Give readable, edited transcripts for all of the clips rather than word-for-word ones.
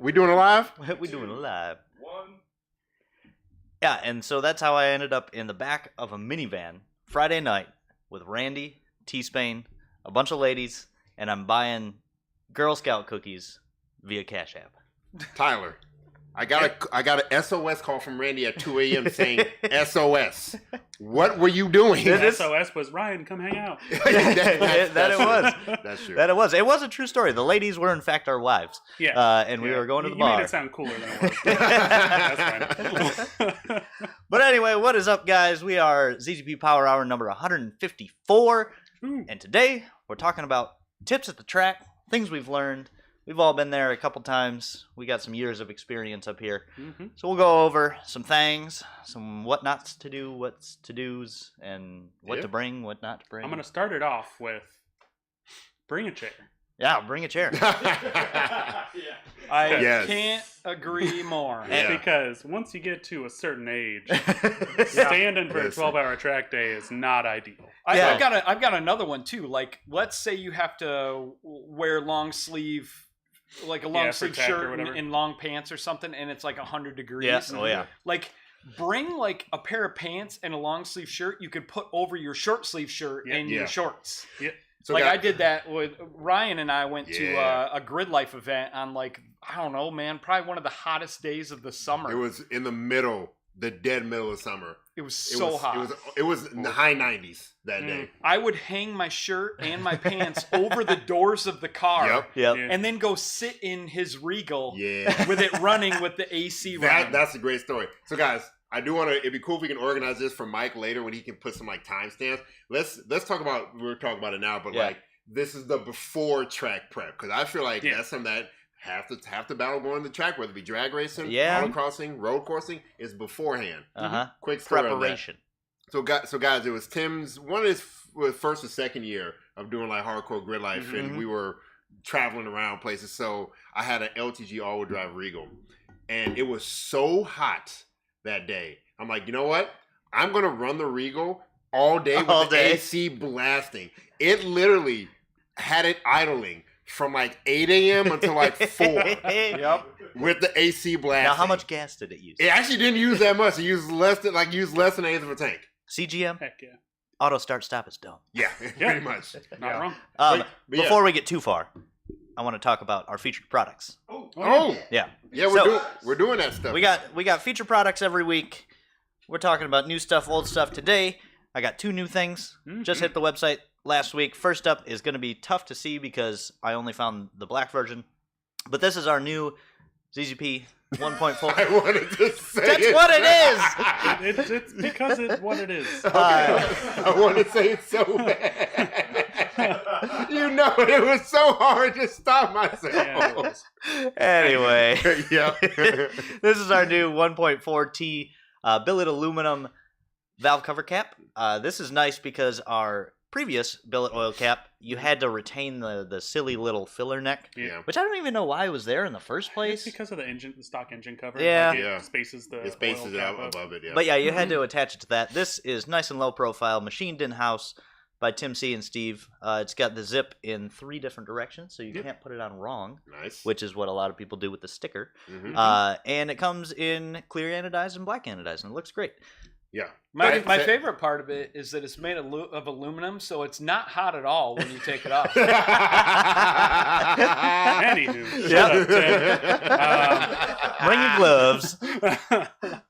We doing it live? We doing it live. 1. Yeah, and so that's how I ended up in the back of a minivan Friday night with Randy, T-Spain, a bunch of ladies, and I'm buying Girl Scout cookies via Cash App. Tyler, I got a SOS call from Randy at 2 a.m. saying SOS. What were you doing? The SOS was, Ryan, come hang out. That it was. That's true. That it was. It was a true story. The ladies were, in fact, our wives. Yeah. And we were going to the You bar. made it sound cooler than it was. That's fine. But anyway, what is up, guys? We are ZZP Power Hour number 154. Ooh. And today, we're talking about tips at the track, things we've learned. We've all been there a couple times. We got some years of experience up here. Mm-hmm. So we'll go over some things, some what nots to do, what's to do's, and what to bring, what not to bring. I'm going to start it off with bring a chair. Yeah, bring a chair. I can't agree more. Yeah. Because once you get to a certain age, standing for a 12-hour track day is not ideal. I've got another one too. Like, let's say you have to wear long sleeve, like a long sleeve protect or shirt whatever. and long pants or something, and it's like 100 degrees. Yeah. Oh yeah. Like, bring like a pair of pants and a long sleeve shirt you could put over your short sleeve shirt and your shorts. Yeah. So I did that with Ryan and I went to Yeah. a Grid Life event on like, I don't know, man, probably one of the hottest days of the summer. It was in the dead middle of summer. It was so hot. It was in the high 90s that day. I would hang my shirt and my pants over the doors of the car. Yep. Yep. Yeah. And then go sit in his Regal Yeah. with it running with the AC running. That's a great story. So guys, I do want to. It'd be cool if we can organize this for Mike later when he can put some like timestamps. Let's talk about. We're talking about it now, but like this is the before track prep because I feel like that's something that half the battle going to the track, whether it be drag racing, autocrossing, road coursing, is beforehand. Quick story Preparation. So guys, it was Tim's one of his first or second year of doing like hardcore grid life, and we were traveling around places. So I had an LTG all-wheel drive Regal, and it was so hot that day. I'm like, you know what? I'm gonna run the Regal all day with the AC blasting. It literally had it idling from like 8 a.m. until like 4. Yep. With the AC blasting. Now, how much gas did it use? It actually didn't use that much. It used less than an eighth of a tank. CGM? Heck yeah. Auto start stop is dumb. Yeah, pretty much. Not wrong. Before we get too far, I want to talk about our featured products. Yeah. Yeah, we're doing that stuff. We got featured products every week. We're talking about new stuff, old stuff. Today, I got 2 new things. Just hit the website last week. First up is going to be tough to see because I only found the black version. But this is our new ZZP 1.4. I wanted to say That's what it is! It's because it's what it is. I want to say it so bad. You know, it was so hard to stop myself. Yeah, Anyway, Yeah. this is our new 1.4T billet aluminum valve cover cap. This is nice because our previous billet oil cap, you had to retain the silly little filler neck, which I don't even know why it was there in the first place. It's because of the stock engine cover. Yeah. Like it spaces it out above it. Yeah. But yeah, you had to attach it to that. This is nice and low profile, machined in-house by Tim C. and Steve. It's got the zip in 3 different directions, so you can't put it on wrong. Nice. Which is what a lot of people do with the sticker. And it comes in clear anodized and black anodized, and it looks great. Yeah. My favorite part of it is that it's made of aluminum, so it's not hot at all when you take it off. Anywho, shut up, Tim. Bring your gloves.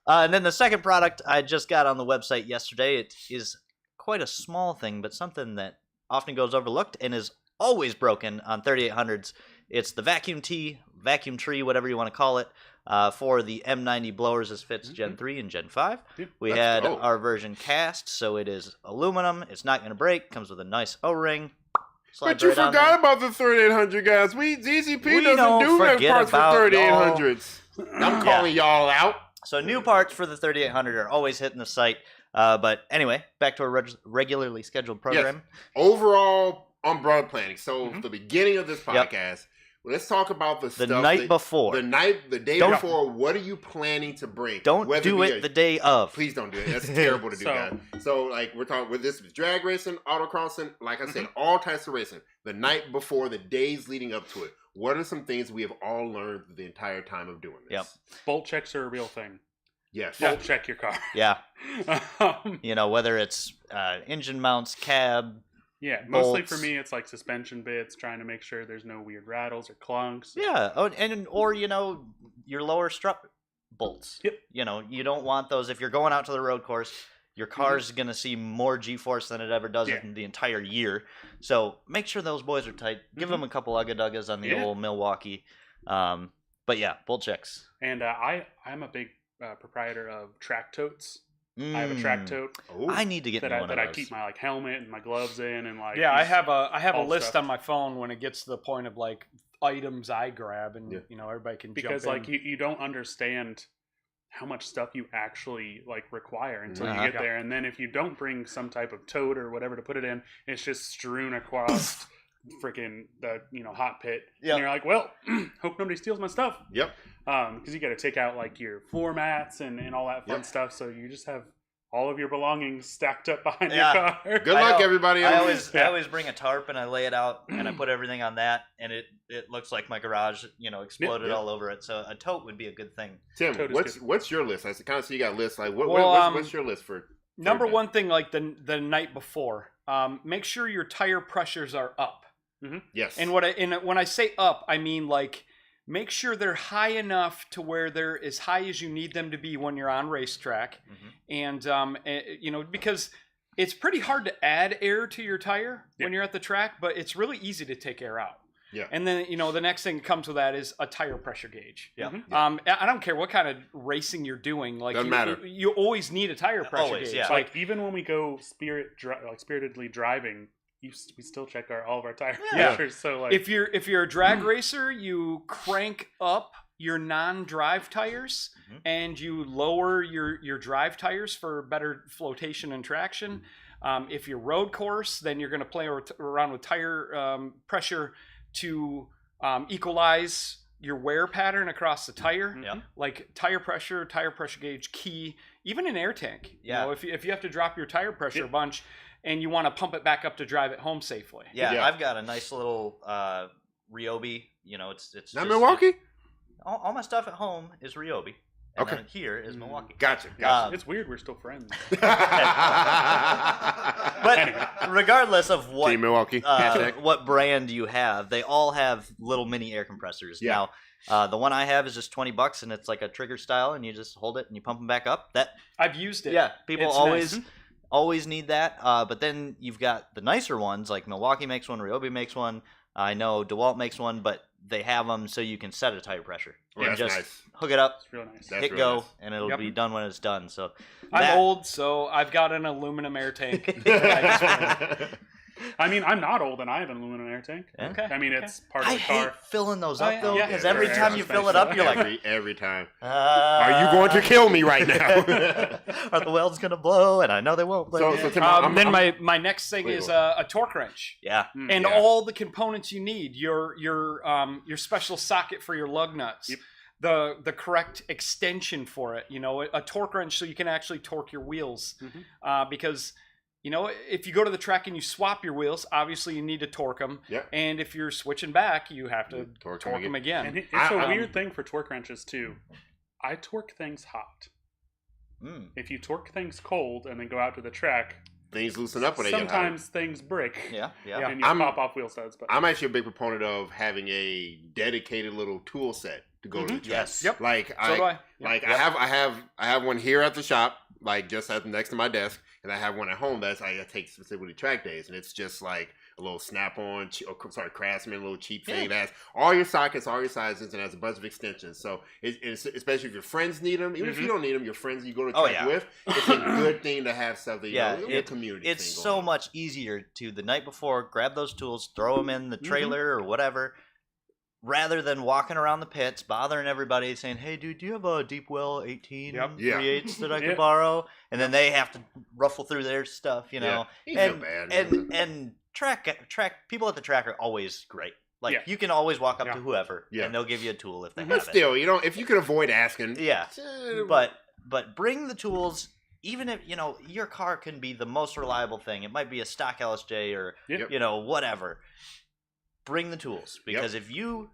And then the second product I just got on the website yesterday. It is quite a small thing, but something that often goes overlooked and is always broken on 3800s. It's the vacuum tree, whatever you want to call it, for the M90 blowers. This fits Gen 3 and Gen 5. We had our version cast, so it is aluminum. It's not going to break. Comes with a nice O-ring. But you forgot about the 3800, guys. ZZP doesn't do that parts for 3800s. I'm calling y'all out. So new parts for the 3800 are always hitting the site. But anyway, back to our regularly scheduled program. Yes. Overall umbrella planning. So the beginning of this podcast, let's talk about the stuff. The night before. The day before, what are you planning to bring? Don't do it the day of. Please don't do it. That's terrible to do, guys. So, like, we're talking with this drag racing, autocrossing, like I said, all types of racing. The night before, the days leading up to it. what are some things we have all learned the entire time of doing this? Yep. Bolt checks are a real thing. Yes. Bolt check your car. Yeah. Um, Whether it's engine mounts, cab. Yeah, mostly bolts. for me, it's like suspension bits, trying to make sure there's no weird rattles or clunks. Yeah. Oh, or your lower strut bolts. Yep. You don't want those if you're going out to the road course. Your car's going to see more G-force than it ever does in the entire year. So make sure those boys are tight. Give them a couple ugga-duggas on the old Milwaukee. But yeah, bolt checks. And I'm a big proprietor of track totes. I have a track tote I need to get that one of those. I keep my helmet and my gloves in, and Yeah, I have a list stuff. on my phone when it gets to the point of like items I grab, and everybody can because jump in. you don't understand how much stuff you actually require until you Uh-huh. get there, and then if you don't bring some type of tote or whatever to put it in, it's just strewn across freaking the hot pit. Yep. And you're like, well, hope nobody steals my stuff. Yep. Because you got to take out your floor mats and all that fun stuff, so you just have all of your belongings stacked up behind your car. Good luck, everybody. I always bring a tarp and I lay it out and I put everything on that, and it looks like my garage exploded all over it. So a tote would be a good thing. Tim, Tote is what's your list? I kind of see you got lists. Like what's your list for? Number one thing, like the night before, make sure your tire pressures are up. Mm-hmm. Yes. And when I say up, I mean like make sure they're high enough to where they're as high as you need them to be when you're on racetrack, and because it's pretty hard to add air to your tire when you're at the track, but it's really easy to take air out. Yeah. And then the next thing that comes with that is a tire pressure gauge. Yeah. I don't care what kind of racing you're doing. Like Doesn't matter. You always need a tire pressure Always, gauge. yeah. Like even when we go spiritedly driving, we still check all of our tire pressures. So if you're a drag racer, you crank up your non-drive tires and you lower your drive tires for better flotation and traction. If you're road course, then you're going to play around with tire pressure to equalize your wear pattern across the tire. Like tire pressure gauge, key, even an air tank. If you have to drop your tire pressure a bunch and you want to pump it back up to drive it home safely. I've got a nice little Ryobi. It's Not just, Milwaukee? All my stuff at home is Ryobi. And then here is Milwaukee. Gotcha. it's weird we're still friends. But regardless of what Team Milwaukee. what brand you have, they all have little mini air compressors. Yeah. Now, the one I have is just $20, and it's like a trigger style, and you just hold it and you pump them back up. I've used it. Yeah, people It's always nice. always need that. But then you've got the nicer ones, like Milwaukee makes one, Ryobi makes one. I know DeWalt makes one, but they have them so you can set a tire pressure. Oh, and that's just nice. hook it up, It's real nice. That's hit really go, nice. and it'll be done when it's done. So I'm old, so I've got an aluminum air tank. I mean, I'm not old, and I have an aluminum air tank. Yeah. Okay. I mean, it's part of I the car. hate filling those Oh, up yeah. though, Yeah. because Yeah, every they're time you fill it up, you're like, every time. Are Are you going to kill me right now? Are the welds gonna blow? And I know they won't. But So Tim, Then my next thing is a torque wrench. yeah, And all the components you need, your special socket for your lug nuts, the correct extension for it, a torque wrench so you can actually torque your wheels, because if you go to the track and you swap your wheels, obviously you need to torque them, and if you're switching back, you have to torque them again. And it's a weird thing for torque wrenches too. I torque things hot. If you torque things cold and then go out to the track, things loosen up when they get hot. sometimes things break. yeah. And you pop off wheel studs. But I'm actually a big proponent of having a dedicated little tool set to go to the track. Yes. Yep. Like So do I. I have one here at the shop, like just next to my desk, and I have one at home that's I take specifically track days, and it's just like a little snap-on, Craftsman, a little cheap thing that has all your sockets, all your sizes, and has a bunch of extensions. So it's especially if your friends need them, even if you don't need them, your friends you go to track with, it's a good thing to have stuff that a community. It's thing so going on. much easier to the night before grab those tools, throw them in the trailer or whatever, rather than walking around the pits, bothering everybody, saying, "Hey, dude, do you have a deep well 18 3/8 that I could borrow?" And then they have to ruffle through their stuff, You feel bad. And track people at the track are always great. Like you can always walk up to whoever, and they'll give you a tool if they have it. But still, if you can avoid asking, but bring the tools. Even if your car can be the most reliable thing, it might be a stock LSJ or whatever. Bring the tools, because if you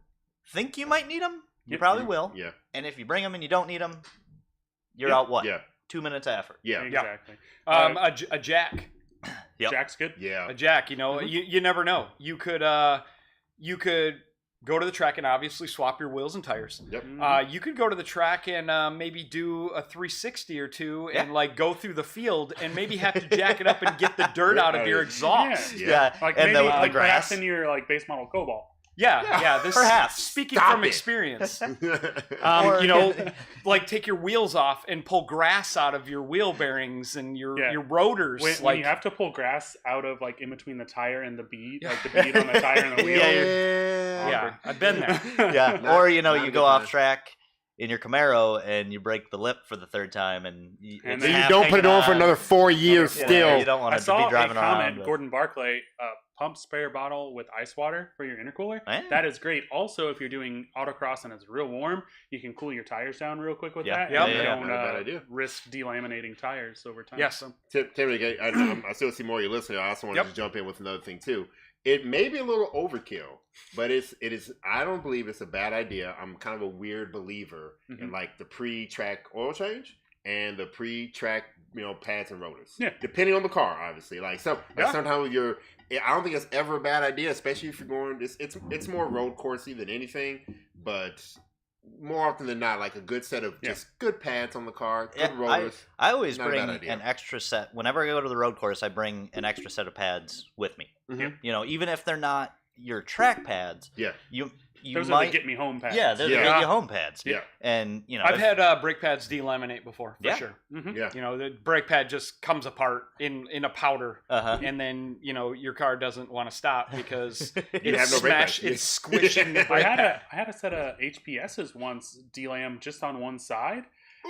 think you might need them, you probably will. Yeah. And if you bring them and you don't need them, you're out what? Yeah. 2 minutes of effort. Yeah. Exactly. A jack. Yep. Jack's good. Yeah. A jack, you never know. You could go to the track and obviously swap your wheels and tires. Yep. You could go to the track and maybe do a 360 or two and like go through the field and maybe have to jack it up and get the dirt out of your exhaust. Yeah. Like and maybe the grass perhaps in your like base model Cobalt. Yeah. This perhaps. Speaking Stop from it. experience. Or- Like take your wheels off and pull grass out of your wheel bearings and your rotors. When you have to pull grass out of like in between the tire and the bead, like the bead on the tire and the wheel. Yeah, I've been there. Yeah. Or you not go good off times. track in your Camaro and you break the lip for the third time and And it's then you half don't put it hanging on for another 4 years Yeah, still. you don't want I it to saw be driving a comment, around. but- Gordon Barclay, pump sprayer bottle with ice water for your intercooler. Yeah. That is great. Also, if you're doing autocross and it's real warm, you can cool your tires down real quick with Yeah. that. Yeah. And you Yeah. don't Not a bad idea. risk delaminating tires over time. Yes. So, Tim, I still see more of you listening. I also wanted Yep. to jump in with another thing too. It may be a little overkill, but it is. I don't believe it's a bad idea. I'm kind of a weird believer in like the pre-track oil change and the pre-track pads and rotors. Yeah. Depending on the car, obviously. Like sometimes I don't think it's ever a bad idea, especially if you're going. It's more road coursey than anything, but more often than not, like a good set of just good pads on the car, good rotors. I always Not a bring bad idea. an extra set. Whenever I go to the road course, I bring an extra set of pads with me. Mhm. Even if they're not your track pads, Yeah. you those might are the get me home pads. Yeah, they're the Yeah. get you home pads. Yeah. And I've had brake pads delaminate before, for Yeah. sure. Yeah. The brake pad just comes apart in a powder, Uh-huh. and then your car doesn't want to stop because You it's have no brake pads. it's squishing the I brake pad. had a set of HPSs once delam just on one side,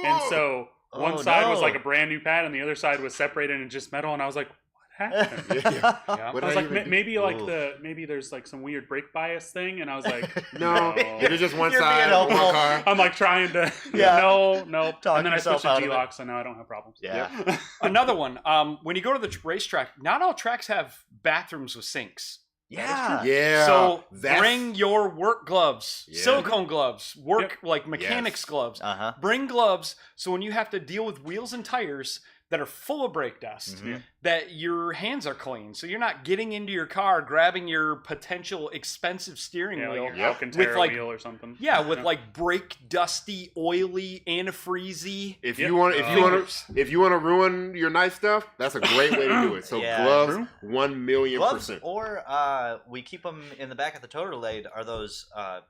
and so one Oh, side was no. like a brand new pad, and the other side was separated and just metal. And I was like, "What happened?" Yeah. Yeah. What I was did like, even do? maybe like Ooh. maybe there's like some weird brake bias thing, and I was like, No, no. it is just one You're side, being one helpful. car. I'm like trying to, Yeah. no. Talk And then I yourself switched to out of it. G-Lock, so now I don't have problems. Yeah. Another one. When you go to the racetrack, not all tracks have bathrooms with sinks. Yeah. Yeah. So that's- bring your work gloves, Yeah. silicone gloves, like mechanics Yes. gloves. Uh-huh. Bring gloves so when you have to deal with wheels and tires that are full of brake dust, Mhm. that your hands are clean. So you're not getting into your car, grabbing your potential expensive steering Yeah, like wheel. your Alcantara with, like- wheel or something. Yeah, with like brake dusty, oily, antifreezy. If Yep. you want Fingers. to ruin your nice stuff, that's a great way to do it. So Yeah. gloves, 1,000,000%. Gloves, or we keep them in the back of the total blade, are those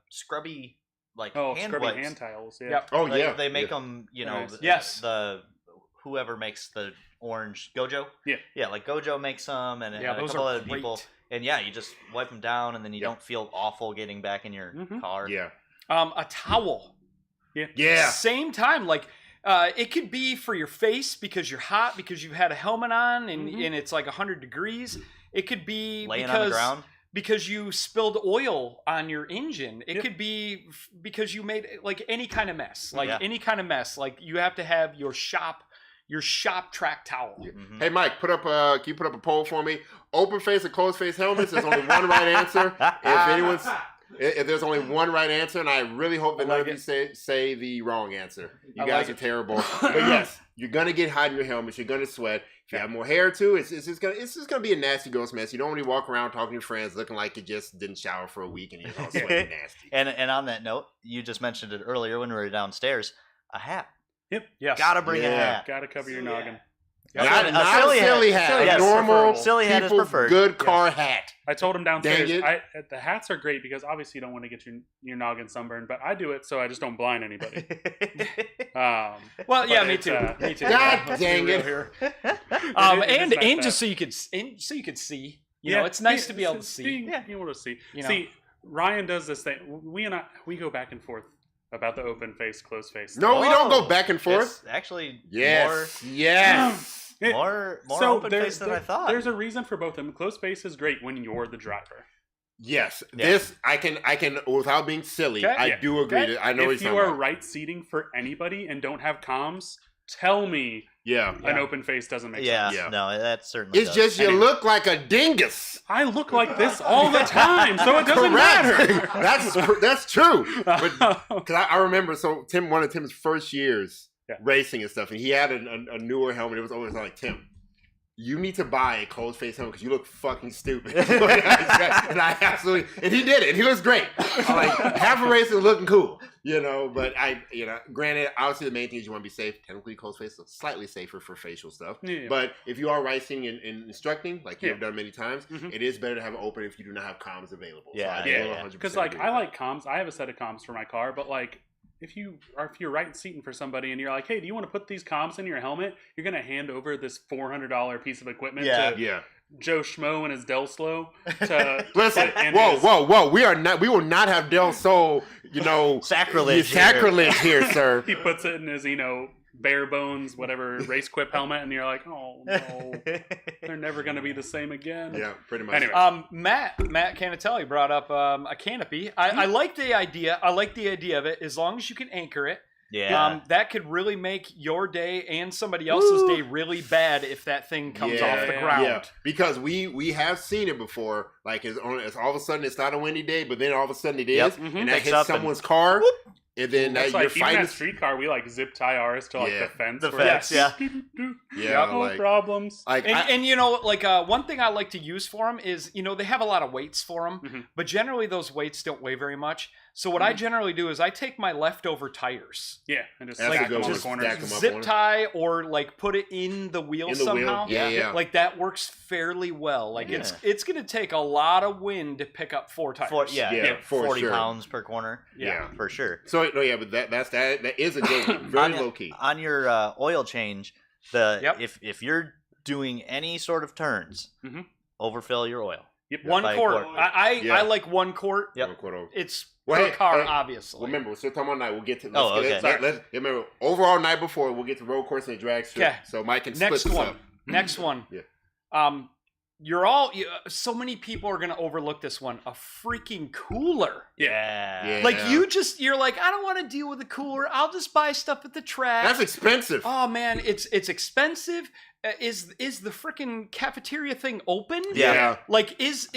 scrubby, like hand scrubby wipes. hand towels. Yeah. Yep. Oh They- yeah, They make yeah. them, Nice. Yes. the whoever makes the orange Gojo. Yeah. Like Gojo makes them, and, Yeah, and a those couple are other people. great. And yeah, you just wipe them down, and then you Yeah. don't feel awful getting back in your Mhm. car. Yeah, A towel. yeah. Same time, like it could be for your face because you're hot because you've had a helmet on and, Mhm. and it's like 100 degrees. It could be Laying on the ground. because you spilled oil on your engine. It Yep. could be because you made like any kind of mess. Like Yeah. any kind of mess. Like you have to have your shop track towel. Mhm. Hey Mike, can you put up a poll for me? Open face and closed face helmets. There's only one right answer. If there's only one right answer, and I really hope that I none like of you say the wrong answer. You I guys like are it. terrible. But yes, you're gonna get hot in your helmets. You're gonna sweat. If you have more hair too, it's just gonna be a nasty ghost mess. You don't want to walk around talking to your friends looking like you just didn't shower for a week and you're all sweaty and nasty. And on that note, you just mentioned it earlier when we were downstairs. A hat. Yes. Gotta bring a Yeah. hat. Gotta cover your noggin. Not A a silly silly hat. hat. Silly A hat is normal preferable. Silly hat is people's preferred. good car hat. I told him downstairs. Dang The hats are great because obviously you don't want to get your noggin sunburned, but I do it so I just don't blind anybody. Well, But yeah, me it's, too. Me too. God Let's be dang real it. here. It And is nice and to just so you could see. You know, it's nice to be able to see. Being able to see. You know. See, Ryan does this thing. We go back and forth about the open face, closed face. No, we don't Whoa. go back and forth. It's actually Yes. Yes. more So open face than I thought. There's a reason for both of them. Closed face is great when you're the driver. Yes. Yeah. This I can without being silly. Okay. I Yeah. do agree. Okay? I know what If you're you talking are about. right seating for anybody and don't have comms, tell me an open face doesn't make sense. Yeah, no, that certainly It's does. just you look like a dingus. I look like this all the time, so it doesn't matter. That's true. But because I remember, so one of Tim's first years racing and stuff, and he had a newer helmet. It was always like, Tim, you need to buy a closed face helmet because you look fucking stupid. And he did it. And he looks great. Like half a race is looking cool, But granted, obviously the main thing is you want to be safe. Technically, closed face is slightly safer for facial stuff. Yeah. But if you are racing and instructing, like you've done many times, it is better to have it open if you do not have comms available. Because like I like comms. I have a set of comms for my car, but like. If you're right seating for somebody and you're like, hey, do you want to put these comms in your helmet? You're gonna hand over this $400 piece of equipment to Joe Schmo and his Del Slow to listen. Whoa! We will not have Del Sol. Sacrilege here, sir. He puts it in his bare bones whatever race quip helmet, and you're like, oh no, they're never gonna be the same again. Yeah, pretty much. Anyway, Matt Canatelli brought up a canopy. I like the idea. I like the idea of it as long as you can anchor it. Yeah. That could really make your day and somebody else's day really bad if that thing comes off the ground. Yeah, because we have seen it before. Like it's all of a sudden it's not a windy day, but then all of a sudden it is, and that hits someone's car. And then that's you're like, fighting. Even that streetcar, we like zip tie ours to like the fence. The fence, no problems. Like, one thing I like to use for them is, they have a lot of weights for them, but generally those weights don't weigh very much. So what I generally do is I take my leftover tires. Yeah, and just stack them on the corner. Zip tie or like put it in the wheel somehow. Yeah. Like that works fairly well. Like it's going to take a lot of wind to pick up 4 tires. 40 pounds per corner. Yeah, for sure. So but that is a good one. Very low key. On your oil change, if you're doing any sort of turns, overfill your oil. Yep. 1 quart. I like 1 quart. Yep. 1 quart over. It's per car, obviously. Remember, we're still talking about night. We'll get to. Let's remember, overall night before we'll get to road course and drag strip. So Mike can split this up. Next one. So many people are going to overlook this one. A freaking cooler. Yeah. Like you're like, I don't want to deal with a cooler. I'll just buy stuff at the track. That's expensive. Oh man, it's expensive. Is the freaking cafeteria thing open? Yeah. Like is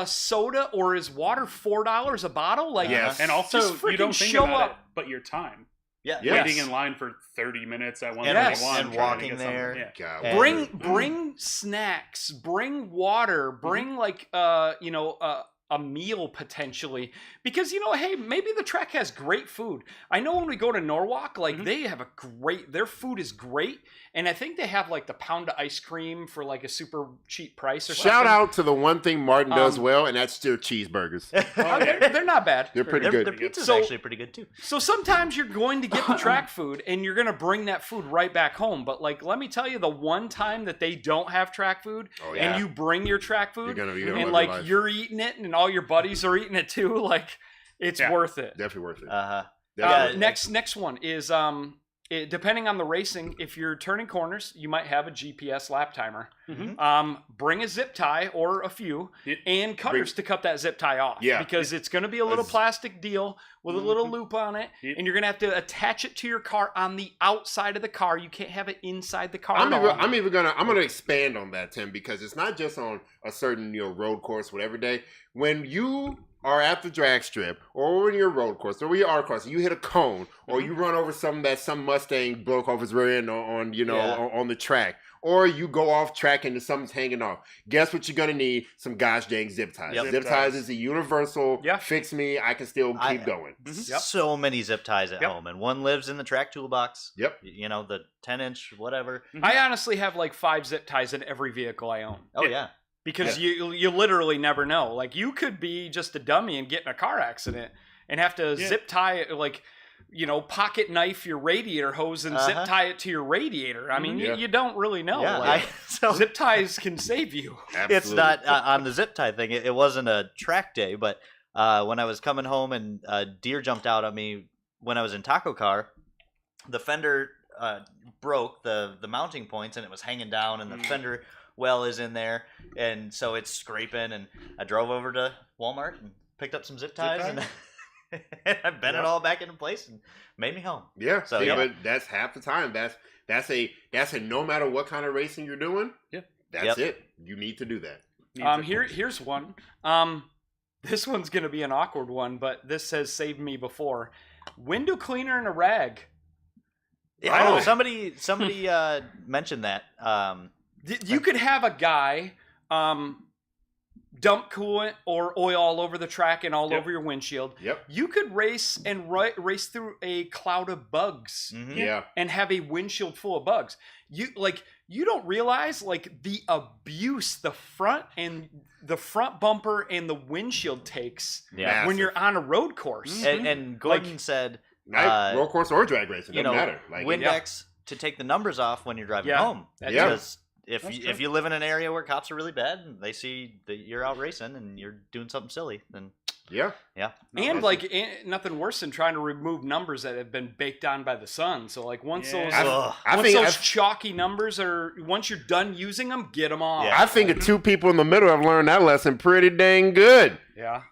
soda or is water $4 a bottle? Like and also you don't think about it, but your time. Yeah. Waiting in line for 30 minutes at 1:31 and walking there. God, bring snacks, bring water, bring a meal potentially, because hey, maybe the track has great food. I know when we go to Norwalk, like they have their food is great, and I think they have like the pound of ice cream for like a super cheap price or something. Shout out to the one thing Martin does well, and that's still cheeseburgers. They're not bad. They're pretty good. Their pizza's actually pretty good too. So sometimes you're going to get the track food and you're going to bring that food right back home. But like, let me tell you, the one time that they don't have track food and you bring your track food and like you're eating it and all your buddies are eating it too, like it's worth it. Definitely worth it. Next one is depending on the racing, if you're turning corners, you might have a GPS lap timer. Bring a zip tie or a few and cutters to cut that zip tie off. Yeah. Because it's going to be a little plastic deal with a little loop on it, and you're going to have to attach it to your car on the outside of the car. You can't have it inside the car. I'm gonna expand on that, Tim, because it's not just on a certain road course, whatever day. When you are at the drag strip, or when you're road course, or when you're art course, you hit a cone, or you run over something that some Mustang broke off his rear end on the track, or you go off track and something's hanging off. Guess what you're gonna need? Some gosh dang zip ties. Zip ties is a universal fix me. I can still keep going. So many zip ties at home, and one lives in the track toolbox. Yep. The 10-inch whatever. I honestly have like 5 zip ties in every vehicle I own. Oh yeah. Because you literally never know. Like you could be just a dummy and get in a car accident and have to zip tie it, like pocket knife your radiator hose and zip tie it to your radiator. I mean, you don't really know. Yeah, zip ties can save you. Absolutely. It's not on the zip tie thing. It wasn't a track day, but when I was coming home and a deer jumped out at me when I was in taco car, the fender broke the mounting points and it was hanging down, and the fender well is in there, and so it's scraping, and I drove over to Walmart and picked up some zip ties and I bent it all back into place and made me home. Yeah. So, See, yeah. but that's half the time. That's a no matter what kind of racing you're doing. Yeah. That's it. You need to do that. Here's one. This one's gonna be an awkward one, but this has saved me before. Window cleaner and a rag. Yeah, Oh. somebody mentioned that. You could have a guy dump coolant or oil all over the track and all over your windshield. Yep. You could race and race through a cloud of bugs Yeah. and have a windshield full of bugs. You don't realize like the abuse the front bumper and the windshield takes Yeah. when you're on a road course. And Gordon said, road course or drag racing, doesn't matter. Like, Windex to take the numbers off when you're driving home. Yeah. Because if you live in an area where cops are really bad and they see that you're out racing and you're doing something silly, then yeah. And nothing worse than trying to remove numbers that have been baked on by the sun. So like once those chalky numbers once you're done using them, get them off. Yeah. I think two people in the middle have learned that lesson pretty dang good. Yeah.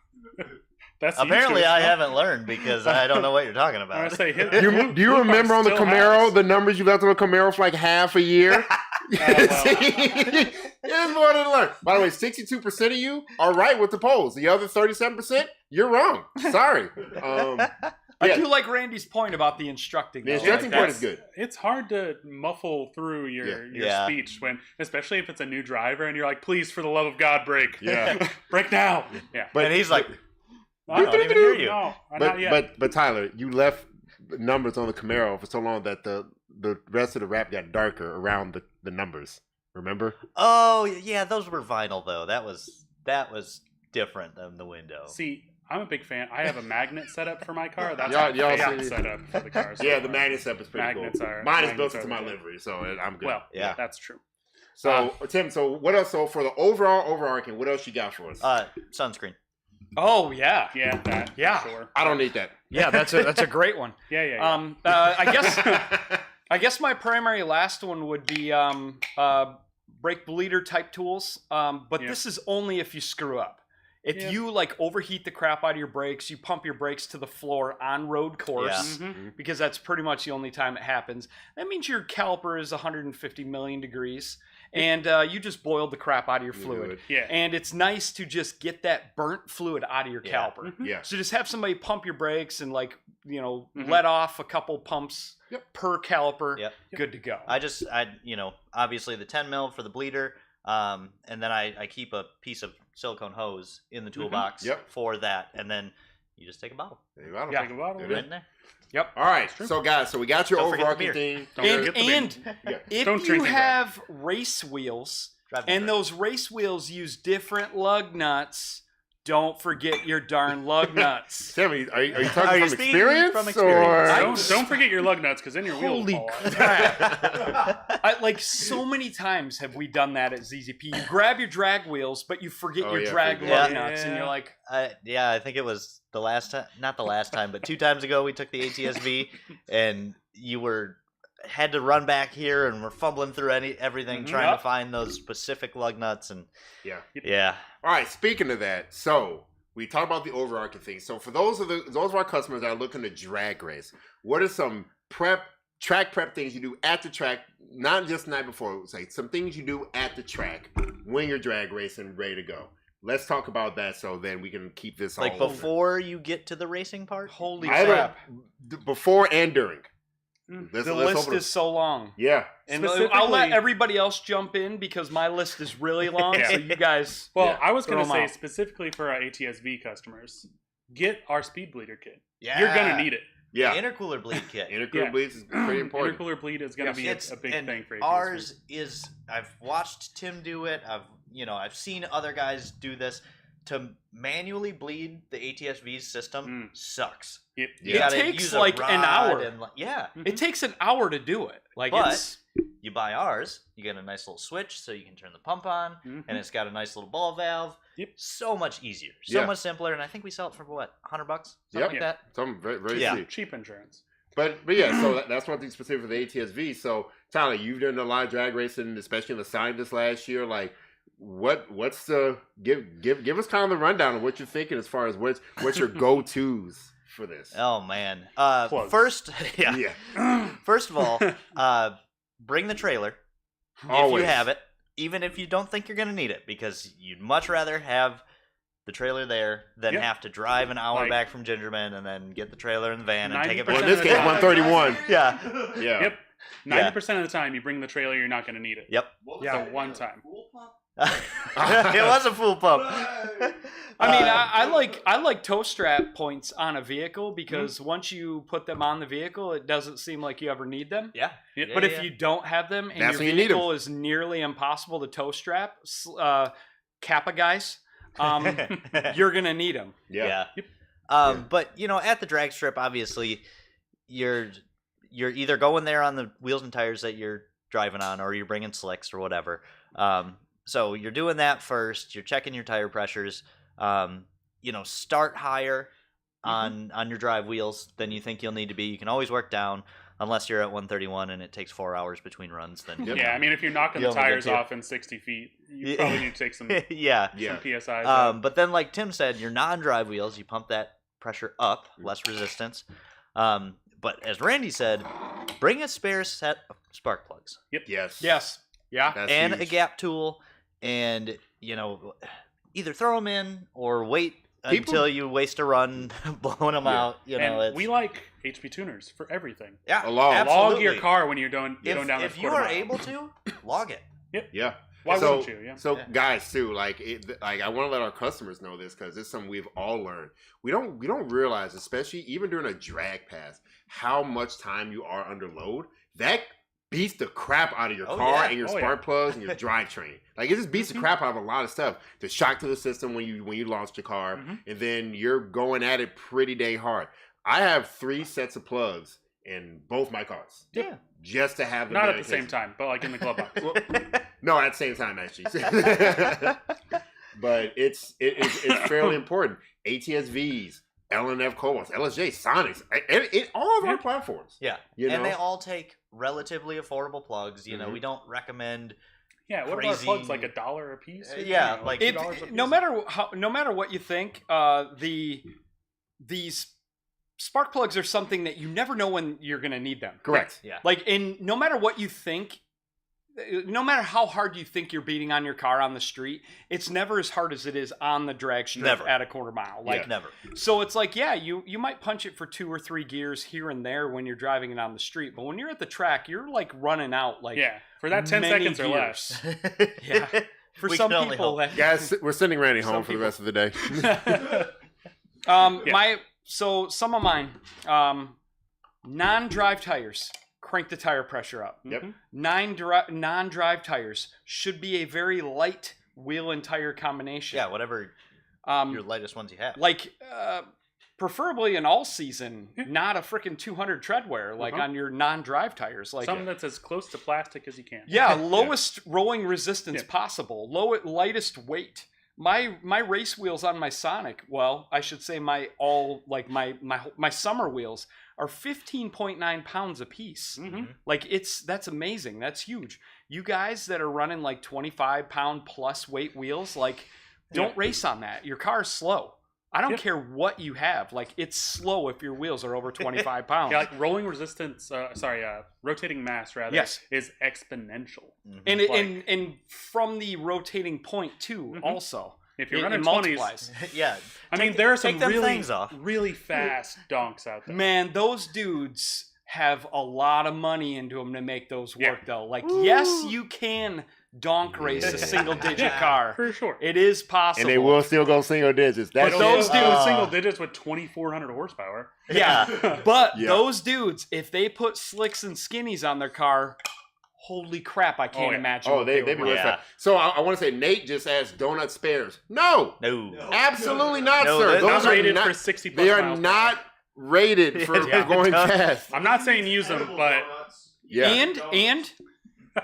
Apparently I haven't learned because I don't know what you're talking about. Do you remember on the Camaro the numbers you left on the Camaro for like half a year? There's more to learn. By the way, 62% of you are right with the polls. The other 37%, you're wrong. Sorry. I do like Randy's point about the instructing. The instructing point is good. It's hard to muffle through your speech especially if it's a new driver and you're like, please, for the love of God, brake. Yeah. Brake now. Yeah. And he's like, I don't even hear you. No, not yet. But Tyler, you left numbers on the Camaro for so long that the rest of the wrap got darker around the numbers. Remember? Oh yeah, those were vinyl though. That was different than the window. See, I'm a big fan. I have a magnet setup for my car. That's y'all my setup for the car. Yeah, the magnet setup is pretty cool. Mine is built into my livery, so I'm good. Well, yeah, that's true. So Tim, so what else? So for the overarching, what else you got for us? Sunscreen. Oh yeah, sure. I don't need that. Yeah, that's a great one. Yeah. I guess my primary last one would be brake bleeder type tools. But this is only if you screw up. If you like overheat the crap out of your brakes, you pump your brakes to the floor on road course, because that's pretty much the only time it happens. That means your caliper is 150 million degrees. And you just boiled the crap out of your fluid. Yeah. And it's nice to just get that burnt fluid out of your caliper. Yeah. So just have somebody pump your brakes and let off a couple pumps per caliper. Yep. Good to go. I obviously the 10 mil for the bleeder. And then I keep a piece of silicone hose in the toolbox for that. And then you just take a bottle. Take a bottle. Right in there. Yep. All right. So guys, we got your overarching thing. And if you have race wheels and those race wheels use different lug nuts, don't forget your darn lug nuts. Tell me, are you talking from experience? Or? Don't forget your lug nuts because then your wheels will fall out. So many times have we done that at ZZP. You grab your drag wheels, but you forget your drag lug nuts, and you're like, I think it was the last time, not the last time, but 2 times ago we took the ATSV, and you had to run back here, and we're fumbling through everything trying to find those specific lug nuts, and All right, speaking of that, so we talked about the overarching thing. So for those of our customers that are looking to drag race, what are some track prep things you do at the track, not just the night before, say some things you do at the track when you're drag racing, ready to go? Let's talk about that so then we can keep this all before you get to the racing part? Holy crap. Before and during. The list is so long. Yeah. And I'll let everybody else jump in because my list is really long. So you guys. Well, I was going to say specifically for our ATSV customers, get our speed bleeder kit. Yeah. You're going to need it. Yeah. The intercooler bleed kit. Intercooler bleeds is pretty important. Intercooler bleed is going to be a big thing for ATSV. Ours is, I've watched Tim do it. I've seen other guys do this. To manually bleed the ATSV's system sucks. It takes like an hour. It takes an hour to do it. You buy ours, you get a nice little switch so you can turn the pump on, and it's got a nice little ball valve. Yep. So much easier, so much simpler, and I think we sell it for what, $100, something like that. Something very, very cheap insurance. But so that's one thing specific for the ATSV. So Tyler, you've done a lot of drag racing, especially in the sign this last year. Like, what's the give us kind of the rundown of what you're thinking as far as what's your go-tos for this? Oh man. Plugs. First, Yeah. First of all, bring the trailer Always. if you have it, even if you don't think you're going to need it, because you'd much rather have the trailer there than Yep. have to drive an hour Like- back from Gingerman and then get the trailer in the van and take it 90% back. Well, in this of the case, time. 131. Yeah. Yeah. Yep. 90% of the time, you bring the trailer, you're not going to need it. Yep. Yeah, one time. It was a full pump. I mean, I like tow strap points on a vehicle because once you put them on the vehicle, it doesn't seem like you ever need them. Yeah. Yep. But if you don't have them and That's your when you need 'em. vehicle is nearly impossible to tow strap, Kappa guys, you're gonna need them. Yeah. But at the drag strip, obviously, you're either going there on the wheels and tires that you're driving on, or you're bringing slicks or whatever. So you're doing that first. You're checking your tire pressures. Start higher on your drive wheels than you think you'll need to be. You can always work down, unless you're at 131 and it takes 4 hours between runs. Then Yep. Yeah, I mean, if you're knocking You the only get tires two. off in 60 feet, you Yeah. probably need to take some yeah. Yeah. PSIs. out. But then, like Tim said, your non-drive wheels, you pump that pressure up, less resistance. But as Randy said, bring a spare set of spark plugs Yes. Yes. Yeah. That's and huge. a gap tool, and either throw them in or wait until you waste a run blowing them out. And we like HP tuners for everything. yeah, A log. absolutely. Log your car when you're down If the you quarter are mile. able to, log it. Yeah. Why so, wouldn't you? Yeah. So Yeah. guys, too, like I want to let our customers know this because it's something we've all learned. We don't realize, especially even during a drag pass, how much time you are under load. That beats the crap out of your Oh, car yeah. and your Oh, spark plugs and your drivetrain. Like it just beats the crap out of a lot of stuff. The shock to the system when you launched your car, and then you're going at it pretty dang hard. I have 3 sets of plugs in both my cars. Yeah. Just to have them Not there at in the same case- time, but like in the glove box. No, at the same time, actually. But it's fairly important. ATSVs, LNF Cobalts, LSJ, Sonics, all of our platforms. Yeah, You and know? they all take relatively affordable plugs. We don't recommend. Yeah, what Crazy. about plugs? Like $1 a piece? Yeah, like It, $2 a piece? no matter what you think, these spark plugs are something that you never know when you're gonna need them. Correct. Yeah. No matter what you think, no matter how hard you think you're beating on your car on the street, it's never as hard as it is on the drag strip Never. at a quarter mile. Like, Yeah. Never. so it's like, yeah, you might punch it for 2 or 3 gears here and there when you're driving it on the street, but when you're at the track, you're like running out like Yeah, for that 10 many seconds or gears. less. Yeah. For We some can only people, hope. that Guys, we're sending Randy home Some for the people- rest of the day. Yeah. Some of mine, non-drive tires crank the tire pressure up. Yep. Non-drive tires should be a very light wheel and tire combination. Yeah, whatever Um, your lightest ones you have. like preferably an all season, not a freaking 200 tread wear like on your non-drive tires. Like Something that's as close to plastic as you can. yeah, lowest rolling resistance Yeah. possible, lightest weight. My race wheels on my Sonic, well, I should say my summer wheels are 15.9 pounds a piece. Mm-hmm. Like that's amazing. That's huge. You guys that are running like 25-pound plus weight wheels, like don't race on that. Your car is slow. I don't care what you have. Like it's slow if your wheels are over 25 pounds. Yeah, like rolling resistance, rotating mass rather, Yes. is exponential. And Like- and from the rotating point too, also. If you're It running 20s, multiplies. Yeah. I mean, there are some take them really, things off. really fast donks out there. Man, those dudes have a lot of money into them to make those work, Yeah. though. Like, yes, you can donk race a single-digit car. For sure. It is possible. And they will still go single digits. But That's those it. dudes single digits with 2,400 horsepower. Yeah, but Yeah. those dudes, if they put slicks and skinnies on their car, holy crap, I can't yeah. imagine Oh, what they would be run. really fast. So I want to say Nate just asked donut spares. No, No. absolutely not, No, sir. they're Not Those are rated not, for 60 plus they are miles per not rated for Yeah. going fast. I'm not saying use them, but Yeah. And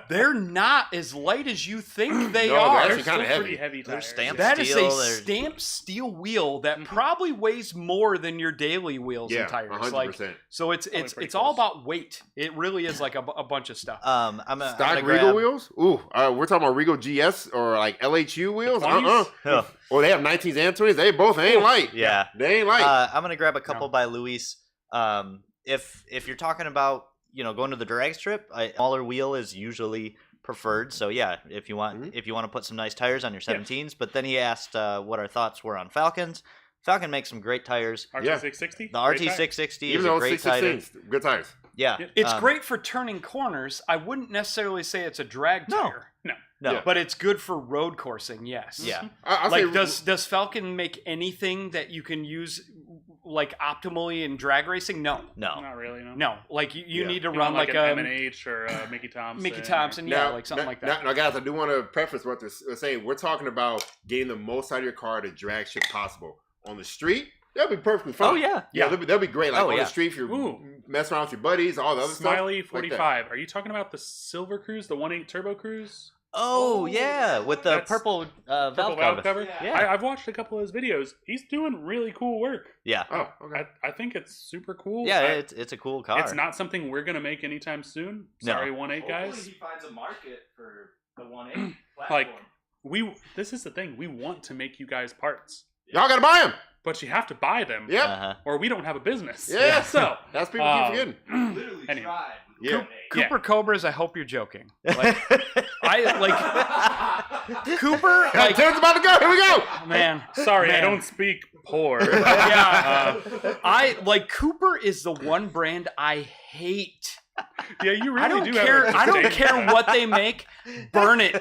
they're not as light as you think they No, are. they're They're actually still kinda heavy. pretty heavy They're tires. stamped. That is steel, a they're- stamped steel wheel that probably weighs more than your daily wheels Yeah, and tires. 100%. Like, so it's pretty all close. about weight. It really is like a bunch of stuff. I'm Stock gonna Regal grab, wheels? Ooh, we're talking about Regal GS or like LHU wheels? 20s? Oh, Or they have 19s and 20s. They both ain't light. yeah. They ain't light. I'm gonna grab a couple by Luis. If you're talking about going to the drag strip, a smaller wheel is usually preferred. So yeah, if you want to put some nice tires on your 17s. But then he asked what our thoughts were on Falcons. Falcon makes some great tires. RT660? The RT660 Even is a though great it's tire. 616, good tires. Yeah, It's great for turning corners. I wouldn't necessarily say it's a drag No. tire. No, Yeah. But it's good for road coursing, yes. yeah. I'll Like, say, does Falcon make anything that you can use like optimally in drag racing? No. Not really, no. No. Like you Yeah. need to You run want like an a M&H or Mickey Thompson. Mickey Thompson, yeah, like something like that. Now, guys, I do want to preface what they're saying. We're talking about getting the most out of your car to drag shit possible. On the street, that'll be perfectly fine. Oh yeah, Yeah, that'll be great. Like Oh, on yeah. the street, if you're Ooh. messing around with your buddies, all the other Smiley stuff. like that. 45. Are you talking about the Silver Cruise, the 1.8 Turbo Cruise? Oh yeah, with the That's purple valve Purple cover. valve cover? Yeah. I've watched a couple of his videos. He's doing really cool work. Yeah, Oh, okay. I think it's super cool. yeah. I- It's a cool car. It's not something we're going to make anytime soon. No. Sorry, 1.8 guys. Hopefully he finds a market for the 1.8 Like, platform. this is the thing. We want to make you guys parts, Y'all gotta buy them. but you have to buy them. Yep. Uh-huh. Or we don't have a business. Yeah. So, That's people keep forgetting. Literally Anyway. tried. Yeah. Yeah. Cooper Cobras, I hope you're joking. Like, Cooper, like, Tim's about to go. Here we go. man. sorry, I Man. don't speak poor. Yeah, I like Cooper is the one brand I hate. Yeah, you really I don't do care. have a I don't disdain for care that. what they make. Burn it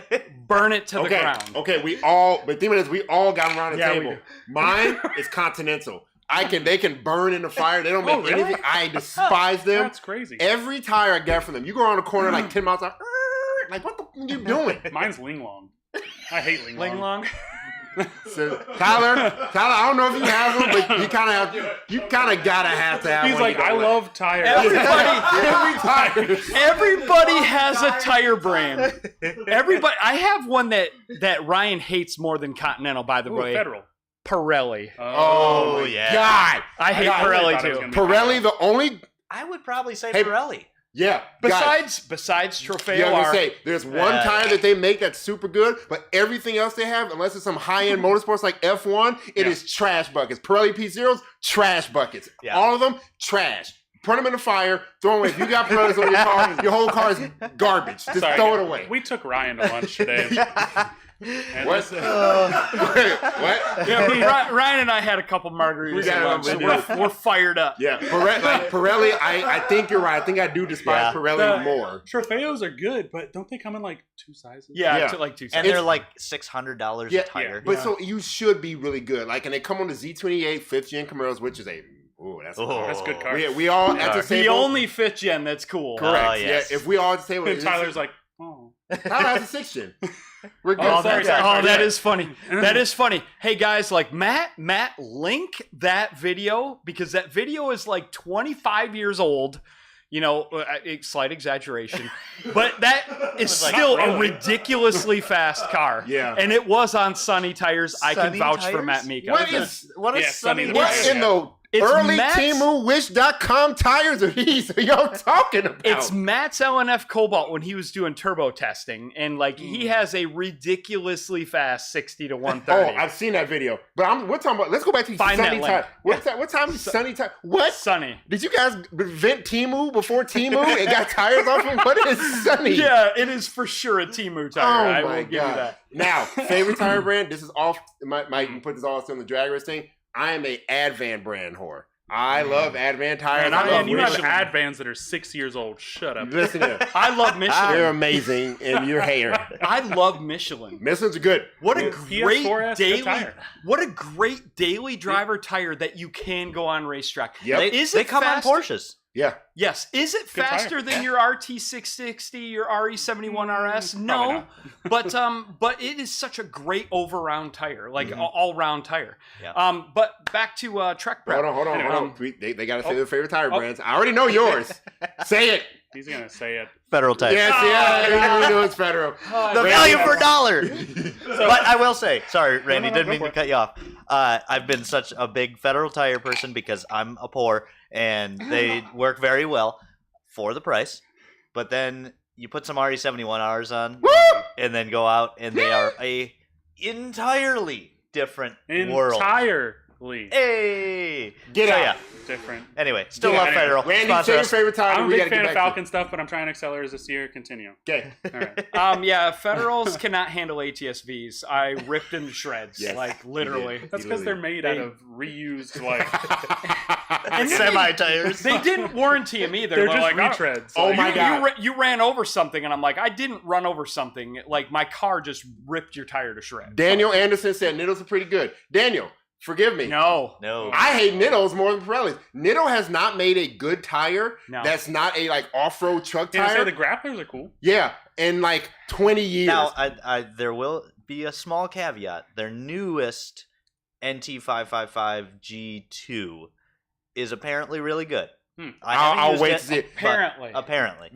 to the Okay. ground. Okay. But think of this. We all got around the Yeah, we table. do. Mine is Continental. They can burn in the fire. They don't make Oh, really? anything. I despise them. That's crazy. Every tire I get from them, you go around the corner like 10 miles an hour. Like, what the f are you doing? Mine's Ling Long. I hate Ling Long. Ling Long. So, Tyler, I don't know if you have them, but you kind of gotta have to have He's one. like, You I gotta love tires. every tire. Everybody has a tire brand. Everybody. I have one that Ryan hates more than Continental. By the Ooh, way, Federal. Pirelli. Oh, Oh, my yeah. God. I hate I really Pirelli thought it was too. gonna be Pirelli, the only I would probably say Hey, Pirelli. guys, Besides Trofeo yeah, I was R. gonna say there's one tire that they make that's super good, but everything else they have, unless it's some high-end motorsports like F1, it Yeah. is trash buckets. Pirelli P0s, trash buckets. Yeah. All of them, trash. Put them in the fire, throw them away. If you got Pirellis on your car, your whole car is garbage. Just Sorry, throw it away. We took Ryan to lunch today. And What? this- What? Yeah, Ryan and I had a couple margaritas. We got at lunch, it. so we're fired up. Yeah, Pirelli. I think you're right. I think I do despise Yeah. Pirelli more. Trofeos are good, but don't they come in like 2 sizes? Yeah, Yeah. to like 2 And cents. they're like $600 Yeah, a tire. But so you should be really good. Like, and they come on the Z28 5th gen Camaros, which is a that's a Oh. That's a good car. We all at the the table. only 5th gen that's cool. Correct. Oh, yes. Yeah, if we all at the table, And Tyler's like, oh. Tyler has a 6th gen. We're good. Oh, That sorry. is funny. That is funny. Hey guys, like Matt, link that video because that video is like 25 years old. You know, slight exaggeration, but that is like, still not a really. ridiculously fast car. Yeah. and it was on Sunny tires. I can Sunny vouch for tires? Matt Mika. What is What is Yeah, Sunny Sunny the what Tire. in the It's early Matt's- TeeMooWish.com tires are y'all talking about? It's Matt's LNF Cobalt when he was doing turbo testing, and like he has a ridiculously fast 60 to 130. I've seen that video, but we're talking about. Let's go back to Find Sunny that tire. link. What time is Sunny tire? What? Sunny. Did you guys invent Temu before Temu and got tires off them? What is Sunny? Yeah, it is for sure a Temu tire. Oh I my will give you God. that. Now, favorite tire brand. This is off. Might put this all on the drag race thing. I am a Advan brand whore. I love Advan tires. And I love you have Michelin. ad vans that are 6 years old. Shut up. Listen to it. I love They're Michelin. amazing in your hair. I love Michelin. Michelin's are good. What a PS4S, great good daily, tire. what a great daily driver tire that you can go on racetrack. Yep. Is They it come fast- on Porsches. Yeah. Yes. Is it Good tire. faster than your RT660, your RE71 RS? No, Probably but it is such a great over-round tire, like Mhm. all-round tire. Yeah. But back to Trek Prep. Hold on. Anyway. They got to say their favorite tire brands. I already know yours. Say it. He's going to say it. Federal type. Yes, yeah, we know it's federal. The value per dollar. But I will say, sorry, Randy, didn't mean to cut you off. I've been such a big Federal Tire person because I'm a poor, and they work very well for the price. But then you put some RE71Rs on, and then go out, and they are a entirely different world. Entirely. Hey! Get out. Yeah. Different. Anyway, still love Federal. Randy, Sponsor say your us. favorite tire. I'm a we big gotta fan get of back to Falcon stuff, but I'm trying accelerators this year. Continue. Okay. All right. Yeah, Federals cannot handle ATSVs. I ripped them to shreds, Yes, like you literally. did. That's because they're made out of reused, like, And Semi-tires. They didn't warranty them either. they're just like, retreads. Oh like, my God. You ran over something, and I'm like, I didn't run over something. Like, my car just ripped your tire to shreds. Daniel Anderson said Nittles are pretty good. Daniel, forgive me. No. I hate Nittles more than Pirellis. Nitto has not made a good tire No. that's not a like off-road truck Yeah, I say tire. the grapplers are cool. Yeah, in like 20 years. Now, there will be a small caveat. Their newest NT555G2 is apparently really good. I'll wait to see it. Apparently. Apparently.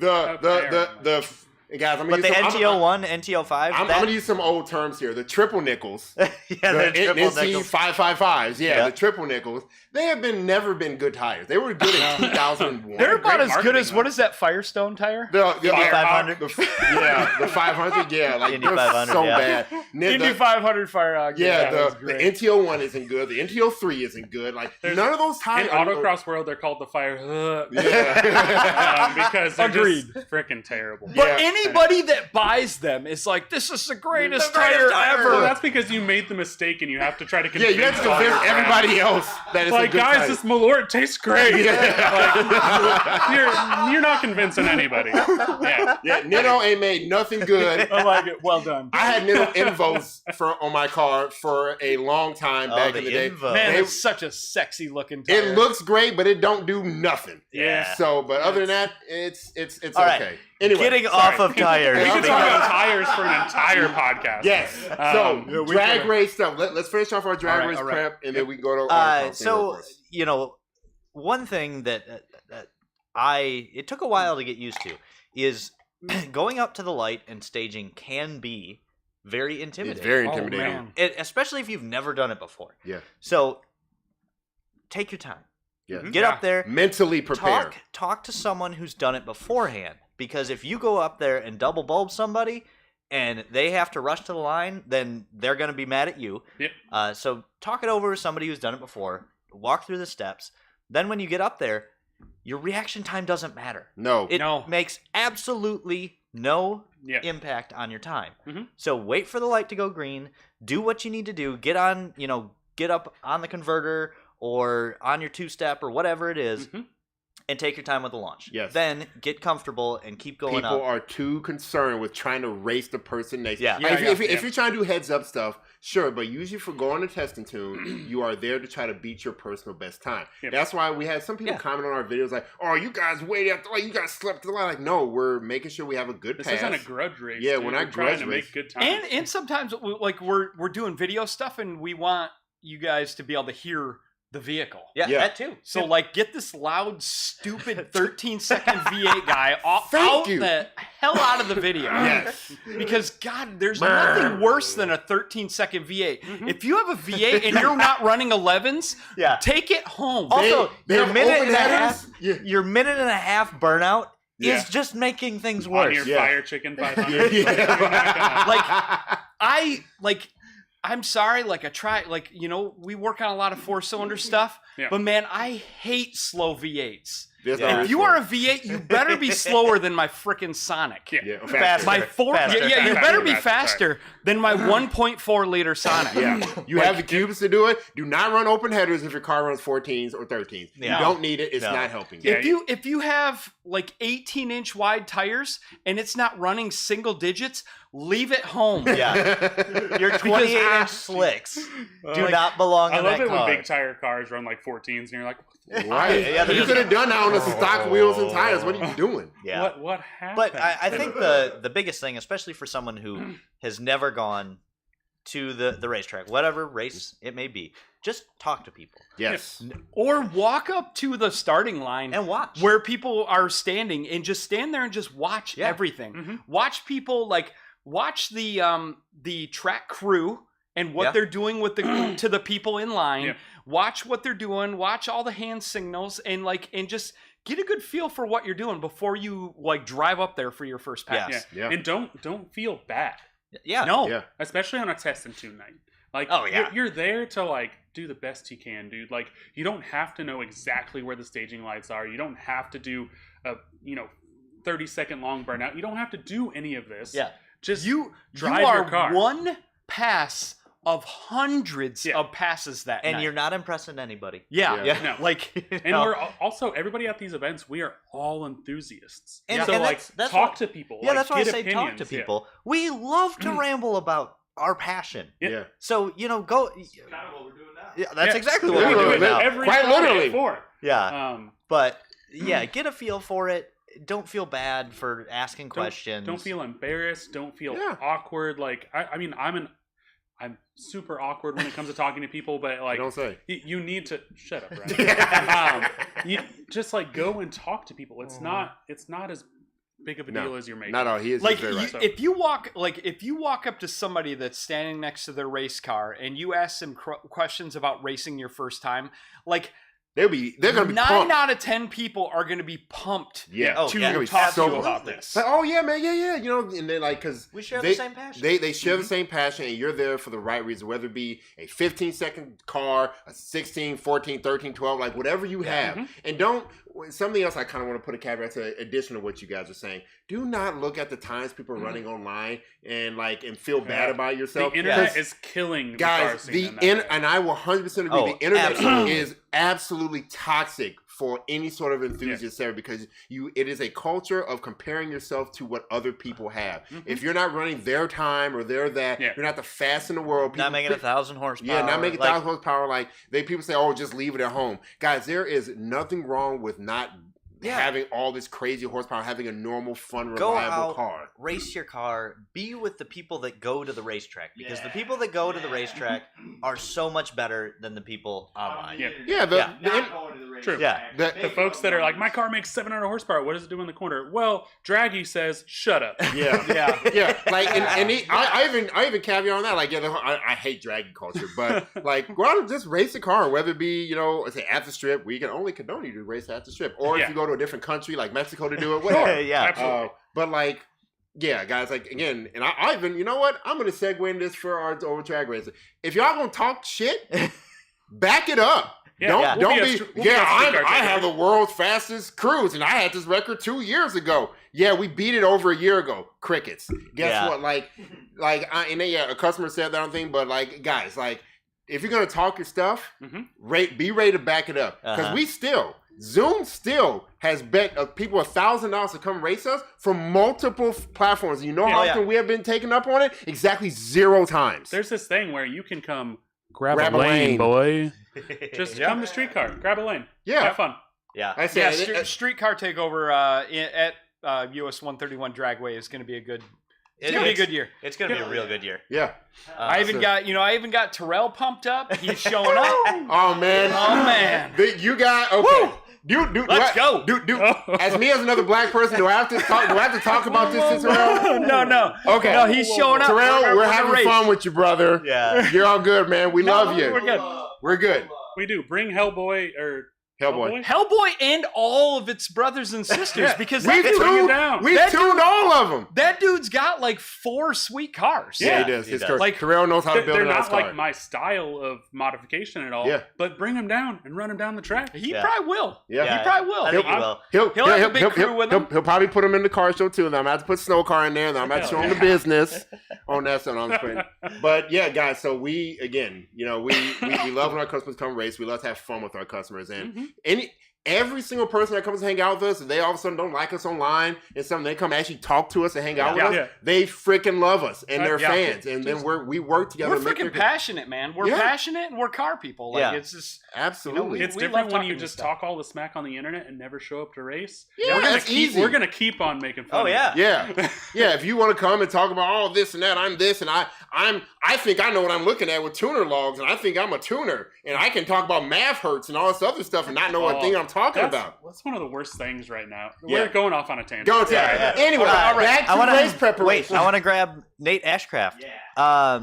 Guys, I'm But gonna the use some, NT01, NT05, I'm gonna use some old terms here. The triple nickels. yeah, The the triple nickels. NT555s, Yeah. the triple nickels. They have never been good tires. They were good in 2001. They're about Great as good marketing, as, what is that Firestone tire? The 500? the 500, yeah, like Indy they're 500, so yeah. bad. Indy 500 Firehawk. Yeah, that was the great. NTO1 isn't good. The NTO3 isn't good. Like none of those In tires. autocross world, they're called the fire. Yeah. Because they're Agreed. just freaking terrible. But Yeah. anybody that buys them is like, this is the greatest tire ever. Well, that's because you made the mistake and you have to try to Yeah, convince, you have to all your convince friends. everybody else that it's a Like, good guys, tire. this Malort tastes great. Yeah. You're not convincing anybody. Yeah. Yeah, Nitto ain't made nothing good. I like it. Well done. I had Nitto Invos on my car for a long time Oh, back the in the day. Invo. Man, They- it's such a sexy looking tire. It looks great, but it don't do nothing. Yeah. So, but other than that, it's All okay. right. Anyway, Getting off of tires. We could I'm talk sorry. about tires for an entire podcast. yes. Um, So drag race stuff. Let's finish off our drag All right, race all right. prep, and then we go to our So, you know, one thing that it took a while to get used to is going up to the light and staging can be very intimidating. It's very Oh, intimidating. man. Especially if you've never done it before. Yeah. So take your time. Yeah. Get up there. Mentally prepare. Talk to someone who's done it beforehand. Because if you go up there and double bulb somebody and they have to rush to the line, then they're going to be mad at you. Yep. So talk it over with somebody who's done it before. Walk through the steps. Then when you get up there, your reaction time doesn't matter. No. It No. makes absolutely no Yeah. impact on your time. Mhm. So wait for the light to go green. Do what you need to do. Get up on the converter or on your two-step or whatever it is, Mhm. and take your time with the launch. Yes. Then get comfortable and keep going People up. are too concerned with trying to race the person next. Yeah. Like, Yeah, if you're trying to do heads up stuff, sure, but usually for going to testing tune, you are there to try to beat your personal best time. Yep. That's why we had some people Yeah. comment on our videos like, "Oh, you guys waited after like you guys slept the line." Like, no, we're making sure we have a good This pass. isn't a grudge race. Yeah, dude. we're not trying grudge to race. make good times. And sometimes we're doing video stuff and we want you guys to be able to hear the vehicle. Yeah, Yeah. that too. So like get this loud, stupid 13-second V8 guy out Thank you. the hell out of the video. Yes. Because God, there's nothing worse than a 13-second V8. Mhm. If you have a V8 and you're not running 11s, Yeah. take it home. Also, They your have minute open and a headers. half, Yeah. your minute and a half burnout Yeah. is just making things on worse. your Yeah. fire chicken 500. Like, I'm sorry, we work on a lot of 4-cylinder stuff, Yeah. but man, I hate slow V8s. there's Yeah. no If you are a V8, you better be slower than my frickin' Sonic. Yeah. yeah, Faster. My four, Faster. yeah, you better be Faster. faster than my 1.4 liter Sonic. Yeah, you have the cubes to do it. Do not run open headers if your car runs 14s or 13s. Yeah. You don't need it. It's No. not helping you. Yeah. If you have like 18-inch wide tires and it's not running single digits, leave it home. Yeah. Your 28-inch slicks do Like, not belong I in love that it car. when big tire cars run like 14s and you're like, Right. Yeah, they're you just- could have done that on the stock wheels and tires. What are you doing? Yeah. what happened? But I think the biggest thing, especially for someone who has never gone to the racetrack, whatever race it may be. Just talk to people. Yes. Or walk up to the starting line And watch. where people are standing and just stand there and just watch everything. Mhm. Watch people, like, watch the track crew and what they're doing with the to the people in line. Yeah. Watch what they're doing. Watch all the hand signals and just get a good feel for what you're doing before you like drive up there for your first pass. Yes. Yeah. Yeah. And don't feel bad. Yeah. No. Yeah. Especially on a test and tune night. Like, Oh, yeah. you're there to, like, do the best you can, dude. Like, you don't have to know exactly where the staging lights are. You don't have to do a, 30-second long burnout. You don't have to do any of this. Yeah. Just You drive are your car. one pass of hundreds of passes that And night. you're not impressing anybody. Yeah. Yeah. No. Like, And we're also, everybody at these events, we are all enthusiasts. And- so, and like, that's talk what- to people. Yeah, like, that's why I get say talk to opinions. Yeah. people. We love to ramble about our passion. Yeah. Yeah. So, go. Kind of what we're doing now. Yeah, that's Yeah. exactly We what Yeah, we're do doing it now. every Quite Friday literally. at 4. Yeah. Um, But, yeah, get a feel for it. Don't feel bad for asking questions. Don't feel embarrassed. Don't feel Yeah. awkward. Like, I mean, I'm super awkward when it comes to talking to people, but like, Don't say. you need to shut up, right? You just like go and talk to people. It's not as big of a No, deal as you're making. Not all. He is like very right. right. if you walk up to somebody that's standing next to their race car and you ask them questions about racing your first time, like They're gonna be 9 pumped. out of 10 people are going to be pumped Yeah. Oh, to yeah. talk to you So- about this. Like, oh yeah, man, yeah. And then like, cause We share they, the same passion. They share the same passion, and you're there for the right reason, whether it be a 15-second car, a 16, 14, 13, 12, like whatever you have. Mhm. And don't, something else I kind of want to put a caveat to, addition to what you guys are saying. Do not look at the times people are running online and feel bad about The yourself. internet Because, is killing the car guys, scene in that way. and I will 100% agree. Oh, The internet absolutely. is absolutely toxic for any sort of enthusiast there, because it is a culture of comparing yourself to what other people have. Mhm. If you're not running their time or their that, Yeah. you're not the fastest in the world. Not making 1,000 horsepower. Yeah, not making like, 1,000 horsepower. Like people say, oh, just leave it at home. Guys, there is nothing wrong with not having all this crazy horsepower, having a normal, fun, Go reliable out, car. race your car, be with the people that go to the racetrack, because the people that go to the racetrack are so much better than the people online. Yeah. Yeah, Yeah. Not going to the race. True. Yeah. The folks that are like, my car makes 700 horsepower. What does it do in the corner? Well, Draggy says, shut up. Yeah, yeah. Like, I even caveat on that. Like, I hate dragging culture, but like, go out and just race a car, whether it be let's say at the strip, we can only condone you to race at the strip, or if you go to a different country like Mexico to do it, whatever. Yeah. Absolutely. But like, yeah, guys, like again, and I even, you know what? I'm gonna segue into this for our over track racing. If y'all gonna talk shit, back it up. Yeah, Don't we'll be. be a street car I driver. have the world's fastest cruise, and I had this record 2 years ago. Yeah, we beat it over a year ago. Crickets. Guess Yeah. what? A customer said that thing, but like, guys, like, if you're gonna talk your stuff, Mhm. be ready to back it up, because Uh-huh. Zoom still has bet people $1,000 to come race us from multiple platforms. You know how Yeah. often we have been taken up on it? Exactly 0 times. There's this thing where you can come grab a a lane, lane. boy. Just come to streetcar, grab a lane. Yeah. Have fun. Yeah. I Yeah, said, streetcar takeover at US 131 Dragway is going to be a good. It's going to be a good year. It's going to be a real good year. yeah. I even got Terrell pumped up. He's showing up. Oh man. Oh man. You got okay. Let's go. As me as another black person, do I have to talk about this to Terrell? No. Okay. No, he's showing up. Terrell, we're having race. fun with you, brother. Yeah. You're all good, man. We love you. We're good. We're good. We do. Bring Hellboy or Hellboy. Hellboy and all of its brothers and sisters, because We've that, Bring it down. We've That tuned all of them. that dude's got like 4 sweet cars. Yeah, Yeah, he does. he His does. car. Like, Terrell knows how to build They're a nice not car. like my style of modification at all. Yeah. But bring him down and run him down the track. He Yeah. probably will. Yeah. He probably will. I think he will. He'll have a big crew with him. He'll probably put him in the car show too. And I'm gonna have to put snow car in there. And I'm gonna have to show him the business on that. So I'm just putting. But yeah, guys. So we again, we love when our customers come race. We love to have fun with our customers, and every single person that comes to hang out with us, if they all of a sudden don't like us online and something, they come actually talk to us and hang out with us, they freaking love us and they're fans. And then we work together. We're freaking passionate, man. We're passionate and we're car people. Like it's just absolutely. It's different when you just talk all the smack on the internet and never show up to race. Yeah, that's easy. We're gonna keep on making fun. Oh yeah, yeah. If you want to come and talk about all this and that, I'm this and I think I know what I'm looking at with tuner logs, and I think I'm a tuner, and I can talk about math hertz and all this other stuff and not know what thing I'm talking about. That's one of the worst things right now. We're going off on a tangent. Anyway, back to race preparation. Wait, I want to grab Nate Ashcraft. Yeah.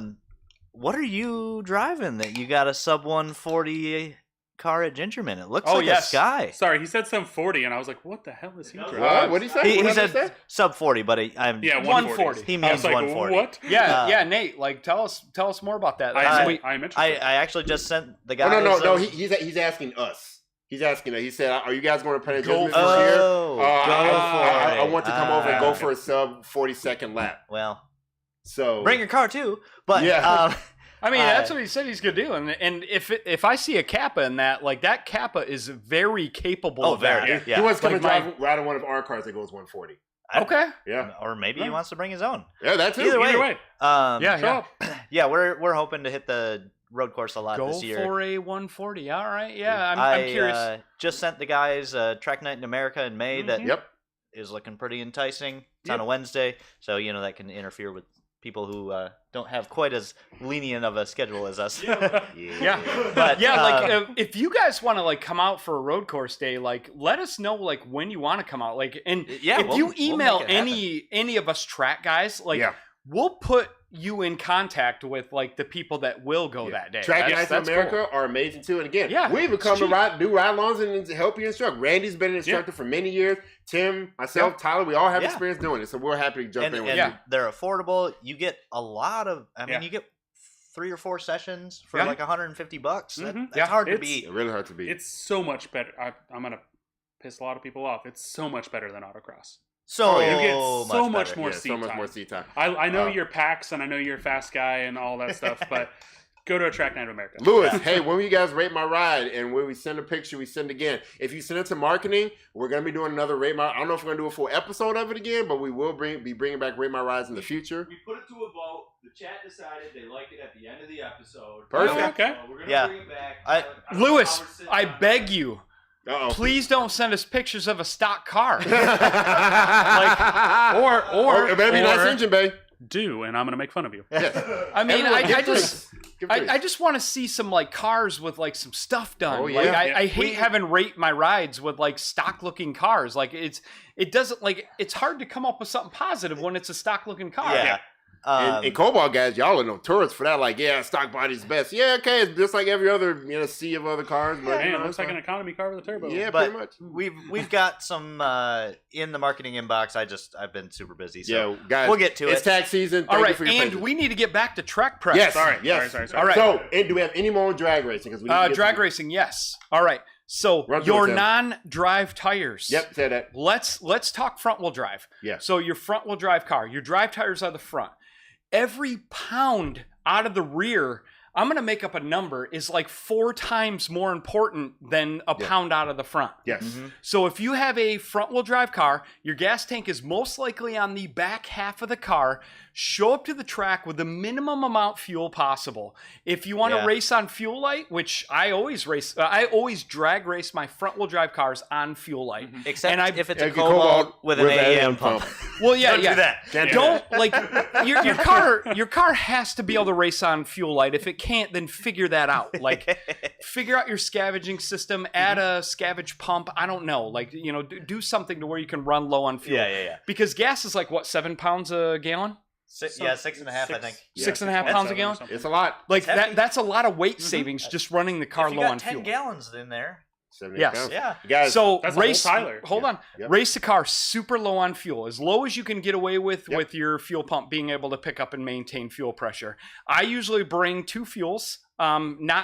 What are you driving that you got a sub 140 car at Gingerman? It looks like a Sky. Sorry, he said sub 40, and I was like, what the hell is he driving? What did he say? He said sub 40, but I'm 140. He means 140. What? Yeah, Nate. Like, tell us more about that. I'm interested. I actually just sent the guy. No. He's asking us. He's asking. He said, "Are you guys going to Planet Judgment this year? I want to come over and go for a sub 40-second lap." Well, so bring your car too. But I mean, that's what he said he's gonna do. And if I see a Kappa in that, like that Kappa is very capable of that. Yeah. He wants to come and drive right on one of our cars that goes 140. Okay. Yeah. Or maybe he wants to bring his own. Yeah, that's it. Either way. Yeah. We're hoping to hit the road course a lot this year. Go for a 140. All right. Yeah, I'm curious. Just sent the guys Track Night in America in May that is looking pretty enticing. It's on a Wednesday, so that can interfere with people who don't have quite as lenient of a schedule as us. But if you guys want to like come out for a road course day, like let us know like when you want to come out. Like, and if you email any of us track guys, like we'll put you in contact with like the people that will go that day. Track Nights in America are amazing too. And again, we even come to do ride-alongs and help you instruct. Randy's been an instructor for many years. Tim, myself, Tyler, we all have experience doing it. So we're happy to jump in with you. They're affordable. You get a lot of, you get 3 or 4 sessions for like $150. That's hard to beat. It's really hard to beat. It's so much better. I'm going to piss a lot of people off. It's so much better than autocross. So you get so much more seat time. time. So much more seat time. I know you're PAX and I know you're a fast guy and all that stuff, but go to a Track Night of America. Lewis, hey, when you guys rate my ride and when we send a picture, we send again. If you send it to marketing, we're going to be doing another rate my. I don't know if we're going to do a full episode of it again, but we will be bringing back rate my rides in the future. We put it to a vote. The chat decided they liked it at the end of the episode. Perfect. Okay. So we're going to bring it back. Lewis, I beg you. Please don't send us pictures of a stock car. Or maybe nice engine bay. Do, and I'm going to make fun of you. Yes. I mean, I just want to see some like cars with like some stuff done. Oh, yeah. Like I hate having rate my rides with like stock looking cars. Like it doesn't like it's hard to come up with something positive when it's a stock looking car. Yeah. And Cobalt guys, y'all are notorious for that. Like, stock body's best. Yeah, okay, it's just like every other sea of other cars. But it looks like an economy car with a turbo. Yeah, but pretty much. We've got some in the marketing inbox. I've been super busy. So guys, we'll get to it. It's tax season. All right, for your and patience. we need to get back to track prep. Yes, Sorry. All right. So, and do we have any more drag racing? Because drag racing, yes. All right. So your non-drive tires. Yep, say that. Let's talk front wheel drive. Yeah. So your front wheel drive car, your drive tires are the front. Every pound out of the rear, I'm going to make up a number, is like 4 times more important than a pound out of the front. Yes. Mm-hmm. So if you have a front wheel drive car, your gas tank is most likely on the back half of the car. Show up to the track with the minimum amount fuel possible. If you want to race on fuel light, which I always race, I always drag race my front wheel drive cars on fuel light. Except if it's a Cobalt with an AEM pump. Well, yeah, Don't do that. Don't like your car has to be able to race on fuel light. If it can't, then figure that out. Like, figure out your scavenging system. Add a scavenge pump. I don't know. Like, do something to where you can run low on fuel. Yeah. Because gas is like what, 7 pounds a gallon? 6.5, I think. 6.5 pounds a gallon. It's a lot. Like that's a lot of weight savings just running the car low on fuel. If you got 10 gallons in there. Yes. Yeah. Guys, so that's race. Tyler. Hold on. Yep. Race the car super low on fuel, as low as you can get away with your fuel pump being able to pick up and maintain fuel pressure. I usually bring 2 fuels.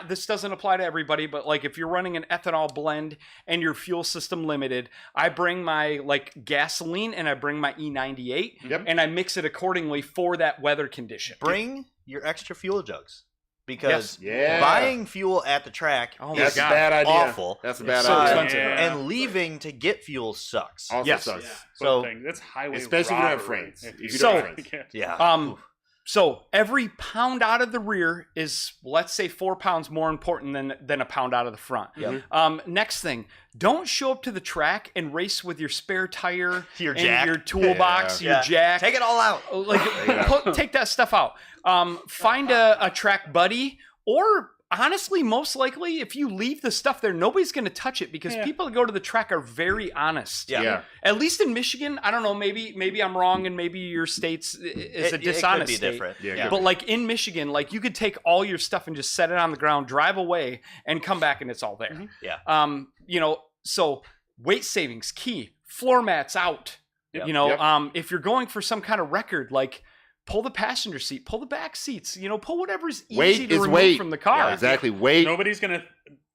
This doesn't apply to everybody, but like if you're running an ethanol blend and your fuel system limited, I bring my like gasoline and I bring my E98 and I mix it accordingly for that weather condition. Bring your extra fuel jugs. because Yeah. buying fuel at the track Oh my is That's a bad idea. awful. That's a bad so idea. expensive. And leaving to get fuel sucks. Also Yes. sucks. Yeah. So That's highway Especially if you don't have robbery. friends. If If you don't have friends. yeah. So every pound out of the rear is, let's say, 4 pounds more important than a pound out of the front. Yep. Next thing, don't show up to the track and race with your spare tire, Your and jack. your toolbox, Yeah. your jack. Take it all out. Like, take that stuff out. Find a track buddy, or honestly, most likely, if you leave the stuff there, nobody's going to touch it because people that go to the track are very honest. Yeah. At least in Michigan, I don't know. Maybe I'm wrong, and maybe your state's is a dishonest It could be state. different. Yeah. But like in Michigan, like you could take all your stuff and just set it on the ground, drive away, and come back, and it's all there. Yeah. So weight savings key. Floor mats out. Yep. If you're going for some kind of record, like pull the passenger seat, pull the back seats. Pull whatever's easy Weight to is remove weight. from the car. Yeah, exactly. Weight. Nobody's gonna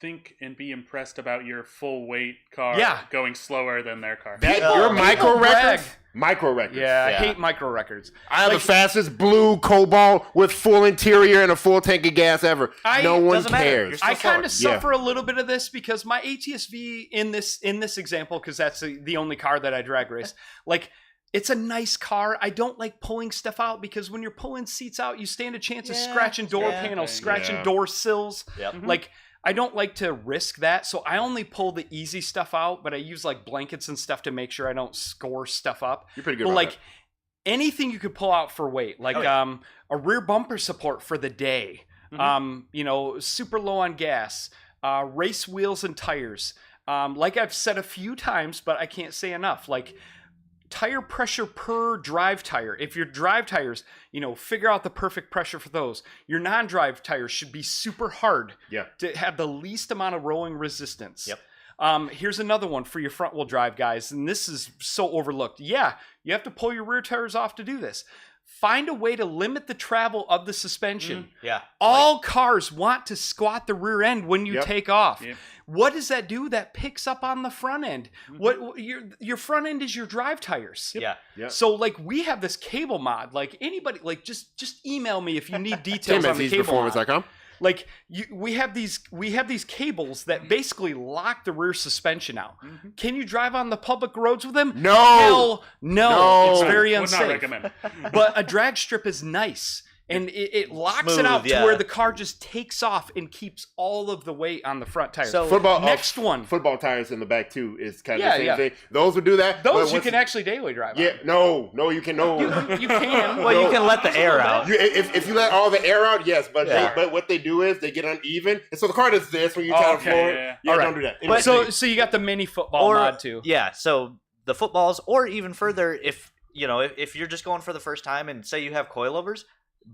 think and be impressed about your full weight car going slower than their car. That, People- your people micro brag. records? Micro records. Yeah, I Yeah. hate micro records. I have Like- the fastest blue Cobalt with full interior and a full tank of gas ever. No one doesn't matter. cares. You're still I kind of slower. suffer a little bit of this because my ATS-V in this example, because that's the only car that I drag race, like it's a nice car. I don't like pulling stuff out because when you're pulling seats out, you stand a chance of scratching door panels, scratching Yeah. door sills. Yep. Like I don't like to risk that, so I only pull the easy stuff out, but I use like blankets and stuff to make sure I don't score stuff up. You're pretty good But about like anything you could pull out for weight, like a rear bumper support for the day, super low on gas, race wheels and tires. Like I've said a few times, but I can't say enough. Like tire pressure per drive tire. If your drive tires, figure out the perfect pressure for those. Your non-drive tires should be super hard to have the least amount of rolling resistance. Yep. Here's another one for your front wheel drive guys, and this is so overlooked. Yeah, you have to pull your rear tires off to do this. Find a way to limit the travel of the suspension. Yeah. All cars want to squat the rear end when you take off. Yep. What does that do? That picks up on the front end. What your front end is your drive tires. Yeah. Yep. So like we have this cable mod. Like anybody, like just email me if you need details Tim on at the cable mod. ZZPerformance.com. Like we have these cables that basically lock the rear suspension out. Can you drive on the public roads with them? No. Hell no. No. It's very Would not unsafe. recommend. But a drag strip is nice. And it locks it out Smooth, to where the car just takes off and keeps all of the weight on the front tires. So next one. Football tires in the back too is kind of Yeah, the same yeah. thing. Those would do that. Those but you once- can actually daily drive Yeah, on. no, you can no. You can. Well, you can let the air out. If you let all the air out, yes, but Yeah. but what they do is they get uneven, and so the car does this when you try to okay, floor it. yeah. Yeah, All right. don't do that. Anyway, So you got the mini football mod too. Yeah, so the footballs, or even further, if you're just going for the first time and say you have coilovers,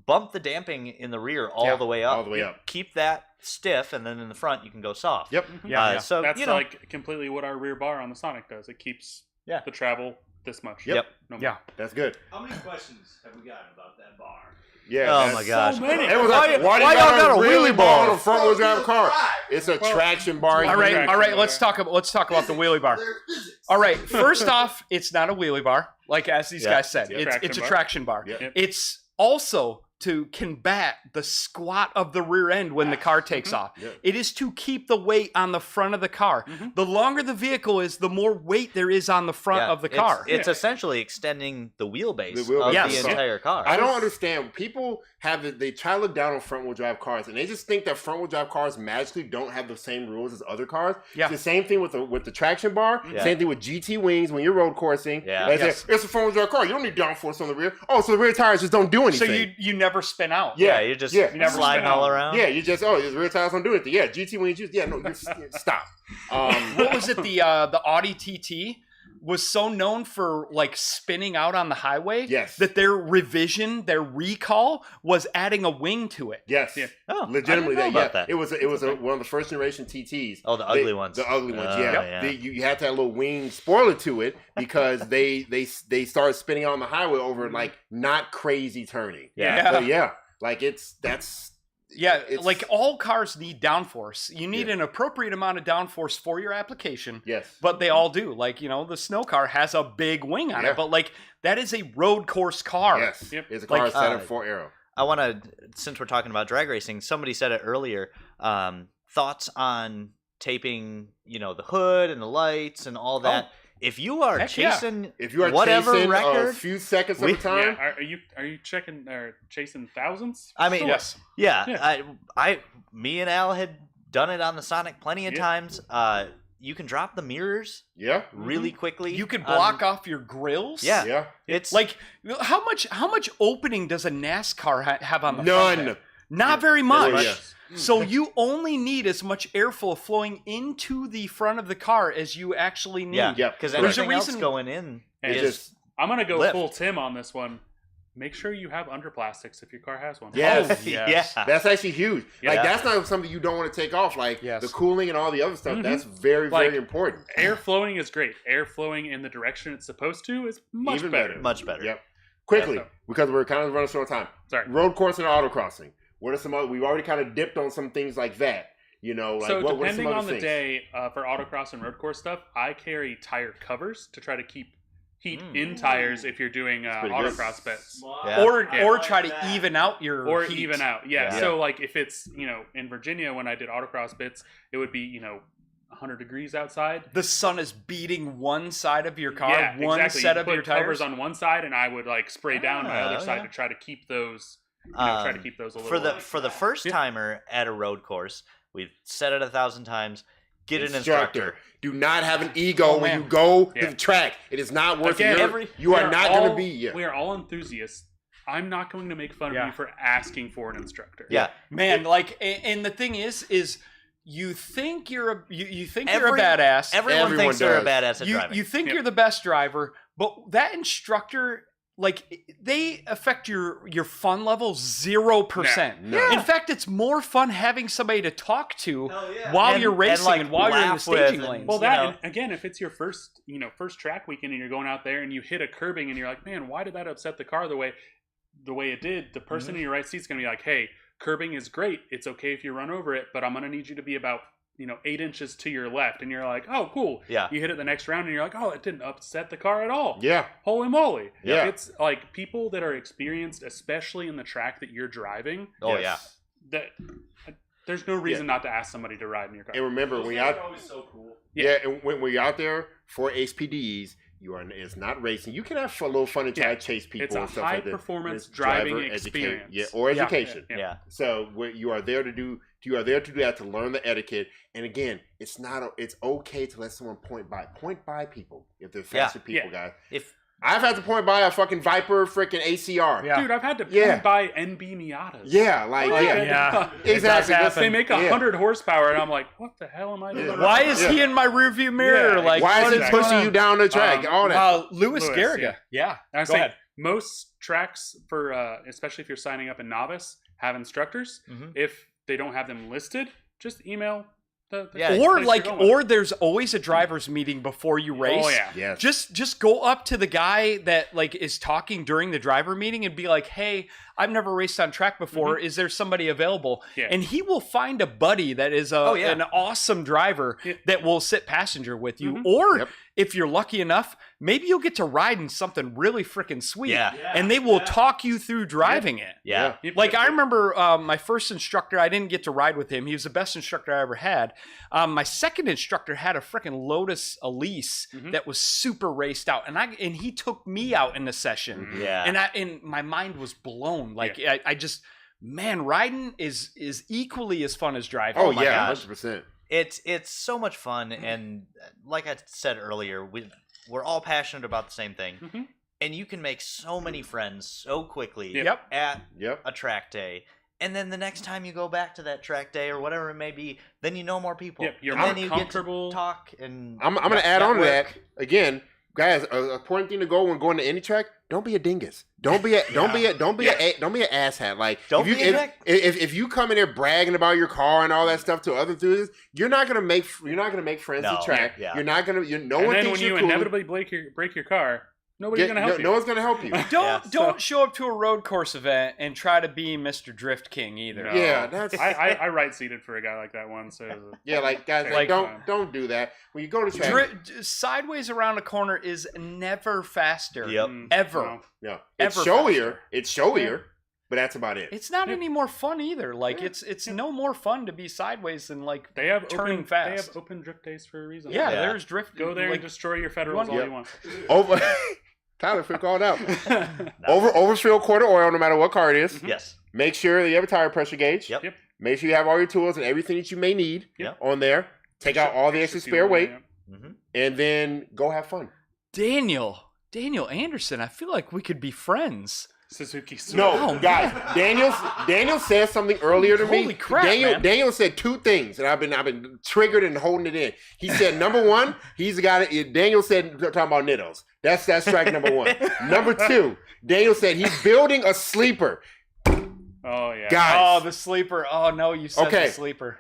bump the damping in the rear all the way up. all the way up. Keep that stiff, and then in the front you can go soft. Yep. Yeah. So That's like completely what our rear bar on the Sonic does. It keeps the travel this much. Yep. No more. Yeah. That's good. How many questions have we gotten about that bar? Yeah. Oh that's- my gosh. So many. It was like, Why do you y'all got a really wheelie bar? on a front wheel drive car? It's a traction bar. All right, Traction all right. bar. Let's talk about the wheelie bar. All right. First off, it's not a wheelie bar, like as these guys said. Yeah. It's Traction a bar. traction bar. Yep. It's also to combat the squat of the rear end when the car takes off. Yep. It is to keep the weight on the front of the car. The longer the vehicle is, the more weight there is on the front Yeah, of the car. It's essentially extending the wheelbase, The wheelbase of Yes. the entire car. I don't understand. People they try to look down on front wheel drive cars, and they just think that front wheel drive cars magically don't have the same rules as other cars. Yeah. It's the same thing with the traction bar. Yeah. Same thing with GT wings when you're road coursing. Yeah. It's, Yes. it's a front wheel drive car. You don't need downforce on the rear. Oh, so the rear tires just don't do So anything. you never spin out. Yeah, you're just Yeah. You never sliding spin all out. around. Yeah, you just the rear tires don't do anything. Yeah, GT wings. Stop. What was it? The Audi TT was so known for like spinning out on the highway. Yes. That their revision, their recall, was adding a wing to it. Yes. Yeah. Oh, Legitimately, I didn't know about that. It was one of the first generation TTs. Oh, the ugly ones. The ugly ones, Oh, yeah. yeah. You had to have a little wing spoiler to it because they started spinning on the highway over like not crazy turning. Yeah. But yeah, like Yeah, It's- like all cars need downforce. You need an appropriate amount of downforce for your application. yes. But they all do. Like, the snow car has a big wing on Yeah. it, but like that is a road course car. Yes. Yep. It's a car Like, set up for aero. I want to, since we're talking about drag racing, somebody said it earlier. Thoughts on taping, the hood and the lights and all that. If you are chasing, if you are whatever chasing record, a few seconds at a time, are you checking or chasing thousands? I mean, Yes. Yeah. Me and Al had done it on the Sonic plenty of times. You can drop the mirrors really quickly. You could block off your grills. Yeah. It's like how much opening does a NASCAR have on the front none. end? Not very much. Oh, yeah. So you only need as much airflow flowing into the front of the car as you actually need. Yeah. Because There's a everything else reason- going in And is I'm gonna go lift. full Tim on this one. Make sure you have underplastics if your car has one. Yes. Yes. yeah. That's actually huge. Yeah. Like that's not something you don't want to take off. Like Yes. the cooling and all the other stuff. Mhm. That's very, Like, very important. Air flowing is great. Air flowing in the direction it's supposed to is much Even better. much better. Yep. Quickly, Yeah, so- because we're kind of running short on time. Sorry. Road course and autocrossing. What are some other? We've already kind of dipped on some things like that. Like So what are some depending other on the things? day for autocross and road course stuff, I carry tire covers to try to keep heat in tires if you're doing pretty good. autocross bits. Yeah. Or try to even out your Or heat. even out. Yeah. Yeah. So like if it's, in Virginia when I did autocross bits, it would be, 100 degrees outside. The sun is beating one side of your car, Yeah, one exactly. set You of put your tires. covers on one side and I would like spray down my other side yeah. to try to keep those Um, a little for the first timer at a road course, we've said it 1,000 times. Get an Instructor. instructor. Do not have an ego Oh, when man. you go to Yeah. the track. It is not worth Again, it. You are not going to be. We are all enthusiasts. I'm not going to make fun Yeah. of you for asking for an instructor. Yeah. Man, and the thing is you think you're a you think you're a Every- badass. Everyone thinks they're a does. badass at driving. You think Yep. you're the best driver, but that instructor, like, they affect your fun level 0%. No. In fact, it's more fun having somebody to talk to Hell yeah. while And- you're and, racing like, and while you're in the laugh with staging and- lanes. Well, You that know. and again, if it's your first track weekend and you're going out there and you hit a curbing and you're like, man, why did that upset the car the way it did? The person in your right seat's gonna be like, hey, curbing is great. It's okay if you run over it, but I'm gonna need you to be about 8 inches to your left. And you're like, oh, cool. Yeah. You hit it the next round and you're like, oh, it didn't upset the car at all. Yeah. Holy moly. Yeah. It's like people that are experienced, especially in the track that you're driving, Oh Yes. that there's no reason not to ask somebody to ride in your car. And remember, Those when guys you're are out, always so cool. and when you're out there for HPDs, it's not racing. You can have a little fun and try to chase people It's a and stuff like that. high-performance It's driving driver experience. or Yeah. education. Yeah. So you are there to do that, to learn the etiquette. And again, it's okay to let someone point by people if they're faster people, guys. If I've had to point by a fucking Viper freaking ACR. Yeah. Dude, I've had to point Yeah. by NB Miatas. Yeah, like Yeah. exactly. It does They make Yeah. 100 horsepower, and I'm like, what the hell am I doing? Yeah. Why is he in my rearview mirror? Yeah. Like, Why what is it going pushing on? you down the track? All that. Louis Louis, Garriga. Yeah. I'm Go saying ahead. most tracks for, especially if you're signing up in novice, have instructors. Mhm. If they don't have them listed, just email the Yeah. place Or you're going with. or there's always a driver's meeting before you race. Oh yeah. Yes. Just go up to the guy that like is talking during the driver meeting and be like, "Hey, I've never raced on track before. Is there somebody available?" Yeah. And he will find a buddy that is an awesome driver Yeah. that will sit passenger with you. Mhm. Or Yep. if you're lucky enough, maybe you'll get to ride in something really freaking sweet. Yeah. And they will talk you through driving it. yeah. Like I remember my first instructor, I didn't get to ride with him. He was the best instructor I ever had. My second instructor had a freaking Lotus Elise that was super raced out, and he took me out in the session, Yeah. and my mind was blown. Like I just, man, riding is equally as fun as driving. Oh, my yeah, gosh. 100%. It's so much fun, and like I said earlier, we're all passionate about the same thing, Mhm. and you can make so many friends so quickly Yep. at Yep. a track day. And then the next time you go back to that track day or whatever it may be, then you know more people. Yep, you're and more then you comfortable. get to talk and I'm going to add on to that network. again, guys. A important thing to go when going to any track: don't be a dingus. Don't be an asshat. Like Don't if be a you dick. if you come in there bragging about your car and all that stuff to other enthusiasts, you're not gonna make friends No, at the track. yeah. You're not gonna. No and one then thinks when you're you cool. inevitably break your car, nobody's gonna help you. No one's gonna help you. Don't show up to a road course event and try to be Mr. Drift King either. No. Yeah, that's I right seated for a guy like that once. So yeah. Like guys, Like, don't do that when you go to track. Sideways around a corner is never faster. Yep. Ever. no. No, it's Ever showier. faster. It's showier. but that's about it. It's not any more fun either. Like it's no more fun to be sideways than like They have turning open, fast. They have open drift days for a reason. Yeah, there's drift. Go there like, and destroy your Federals all you want. Over. Tyler, feel called out. Overfill quarter oil, no matter what car it is. Yes. Make sure that you have a tire pressure gauge. Yep. Make sure you have all your tools and everything that you may need on there. Take out all the extra spare weight, and then go have fun. Daniel Anderson, I feel like we could be friends. Suzuki Swift. No, guys. Daniel said something earlier to me. Holy crap, man. Daniel said two things, and I've been triggered and holding it in. He said, number one, he's got it. Daniel said, talking about Nittos. That's strike number one. Number two, Daniel said he's building a sleeper. Oh yeah. Guys. Oh, the sleeper. Oh no, you said the sleeper.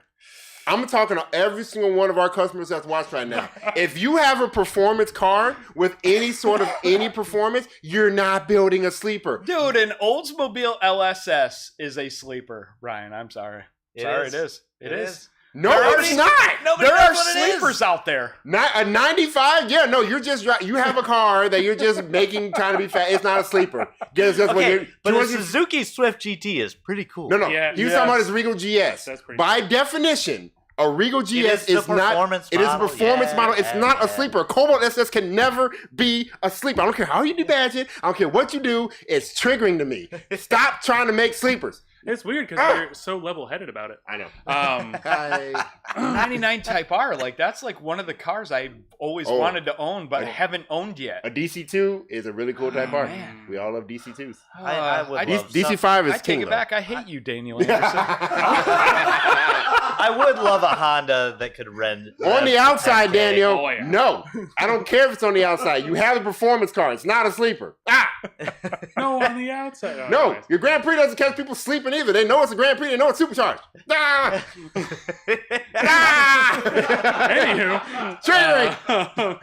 I'm talking to every single one of our customers that's watching right now. If you have a performance car with any sort of any performance, you're not building a sleeper. Dude, an Oldsmobile LSS is a sleeper, Ryan. I'm sorry. It is. It is. No, it's not. There are sleepers out there. Not a 95? Yeah, no, you're just you have a car that you're just making trying to be fat. It's not a sleeper. But the Suzuki Swift GT is pretty cool. No. He was talking about his Regal GS. That's pretty By definition, a Regal GS is not. It is a performance model. It's not a sleeper. A Cobalt SS can never be a sleeper. I don't care how you badge it. I don't care what you do. It's triggering to me. Stop trying to make sleepers. It's weird because they're so level-headed about it. I know. 99 Type R, like that's like one of the cars I always wanted to own, but haven't owned yet. A DC2 is a really cool Type R. Man. We all love DC2s. I would love DC5 is I king. take it back. I hate you, Daniel Anderson. I would love a Honda that could rend. On the outside, Daniel. Oh, yeah. No, I don't care if it's on the outside. You have a performance car. It's not a sleeper. No, on the outside. Oh, No, nice. your Grand Prix doesn't catch people sleeping either. They know it's a Grand Prix. They know it's supercharged. Anywho, Triggering.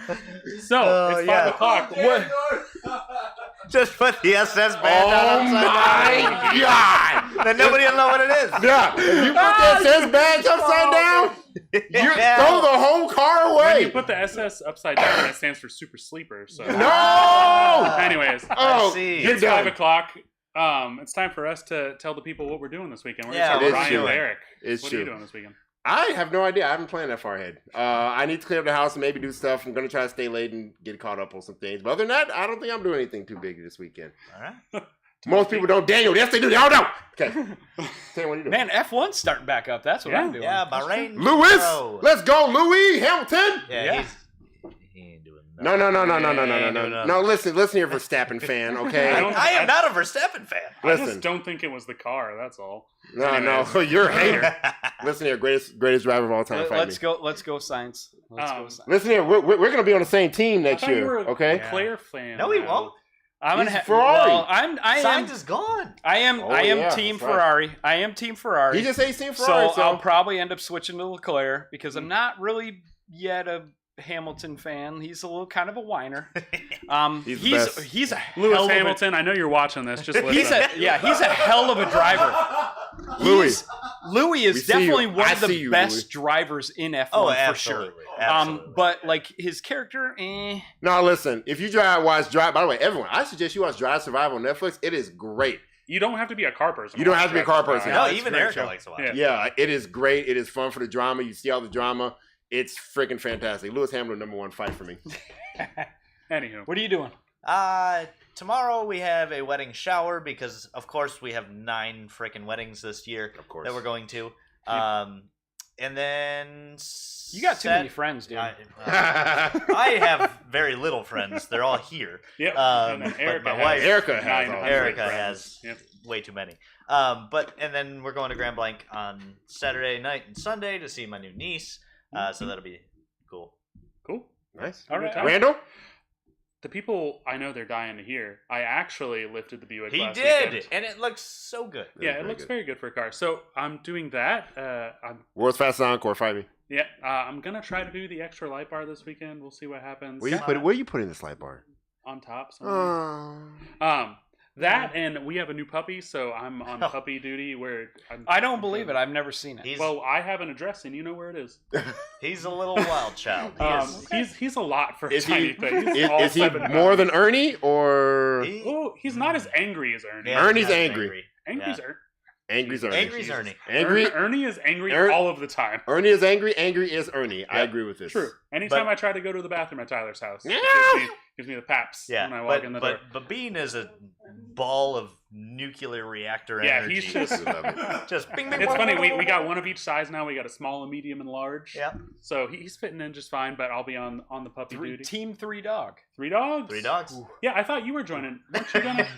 So it's 5 o'clock. What? Just put the SS badge Oh on upside my down. God. Then nobody will know what it is. Yeah, if you put the SS badge upside down, you throw the whole car When away. you put the SS upside down, that stands for super sleeper. So No! anyways, Oh, see. you're it's 5 done. o'clock. It's time for us to tell the people what we're doing this weekend. We're Yeah, gonna it's start with Ryan true. and Eric. It's what are you true. doing this weekend? I have no idea. I haven't planned that far ahead. I need to clear up the house and maybe do stuff. I'm going to try to stay late and get caught up on some things. But other than that, I don't think I'm doing anything too big this weekend. All right. Most people don't. Daniel, yes, they do. They all don't. Okay. Tell you what you doing. Man, F1's starting back up. That's what I'm doing. Yeah, Bahrain. Lewis, Pro. let's go, Louis Hamilton. Yeah. He ain't doing No. nothing. No, listen here, Verstappen fan, okay? I am not a Verstappen fan. I Listen. just don't think it was the car. That's all. No, you're a hater. Listen here, greatest driver of all time. Fight Let's me. go science. Let's go science. Listen here, we're going to be on the same team I next thought you year, were a okay? Leclerc fan. No, he won't. I'm gonna He's Ferrari. Well, I am. Sainz is gone. I am yeah, team that's right. Ferrari. I am team Ferrari. He just said he's team Ferrari, so I'll probably end up switching to Leclerc because I'm not really yet a Hamilton fan. He's a little kind of a whiner. He's the best. He's a Lewis hell of Hamilton. I know you're watching this. Just listen. He's a hell of a driver. Louis is definitely one of the best drivers in F1 for sure. Absolutely. But like his character, No, listen, if you watch Drive, by the way, everyone, I suggest you watch Drive Survive on Netflix. It is great. You don't have to be a car person. You don't have to be a car person. No, It's even a great Erica show. likes to watch Yeah. it. Yeah, it is great. It is fun for the drama. You see all the drama. It's freaking fantastic. Lewis Hamilton, #1 fight for me. Anywho, what are you doing? Tomorrow we have a wedding shower because, of course, we have 9 freaking weddings this year Of course. that we're going to. And then You got too many friends, dude. I have very little friends. They're all here. yep. Um, and then but Erica my has wife- Erica has 900 Erica friends. has Yep. way too many. And then we're going to Grand Blanc on Saturday night and Sunday to see my new niece. So that'll be cool. Cool. Nice. All right. Randall? The people I know they're dying to hear. I actually lifted the Buick He last did, weekend. and it looks so good. Yeah, Very it looks good. very good for a car. So I'm doing that. World's Fastest Encore, fight me. I'm gonna try to do the extra light bar this weekend. We'll see what happens. Where you putting this light bar? On top. Somewhere. That and we have a new puppy, so I'm on puppy duty. Where I don't believe it. I've never seen it. Well, I have an address, and you know where it is. He's a little wild child. He's a lot for a Is tiny he, thing. He's all is he 7 more pounds. than Ernie or? Oh, he's not as angry as Ernie. Yeah, Ernie's he's angry. Angry's Angry's Ernie. Angry's Ernie. Ernie is angry all of the time. Ernie is angry. Angry is Ernie. Yep. I agree with this. True. Anytime I try to go to the bathroom at Tyler's house, it gives me the paps when I walk in the door. But Bean is a ball of nuclear reactor energy. He's just bing, bing, it's bing, funny. bing, bing. We got one of each size now. We got a small, a medium, and large. Yeah. So he's fitting in just fine. But I'll be on the puppy duty. Team 3 dog. 3 dogs. 3 dogs. Ooh. Yeah, I thought you were joining. Weren't you gonna?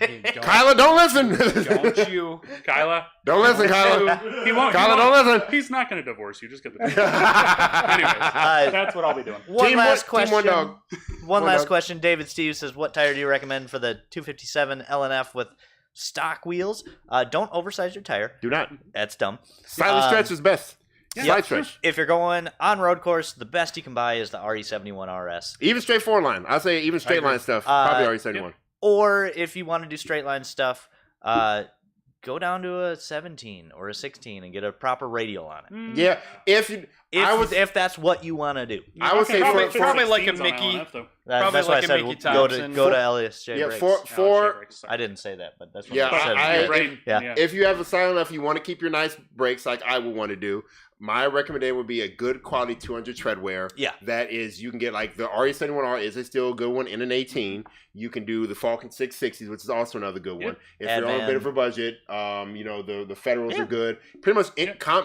Kyla, don't listen. Don't you? Kyla. Don't listen, Kyla. He won't. Kyla, don't listen. He's not going to divorce you. Just get the. Anyways, that's what I'll be doing. One Team last question. One dog. One last question. David Steve says, "What tire do you recommend for the 257 LNF with stock wheels? Don't oversize your tire. Do not. That's dumb. Silent stretch is best. Side stretch. If you're going on road course, the best you can buy is the RE71 RS. Even straight 4-line. I'll say even straight line stuff. Probably RE71. Or if you want to do straight line stuff, go down to a 17 or a 16 and get a proper radial on it. Yeah. If that's what you want to do. I would say probably like a Mickey. Probably like a Mickey Thompson. Go to LSJ brakes. Yeah, I didn't say that, but that's what I said. If you have a silent enough, you want to keep your nice brakes like I would want to do. My recommendation would be a good quality 200 tread wear. Yeah. That is, you can get like the RE71R is still a good one in an 18. You can do the Falcon 660s, which is also another good one. If you're on a bit of a budget, the Federals are good. Pretty much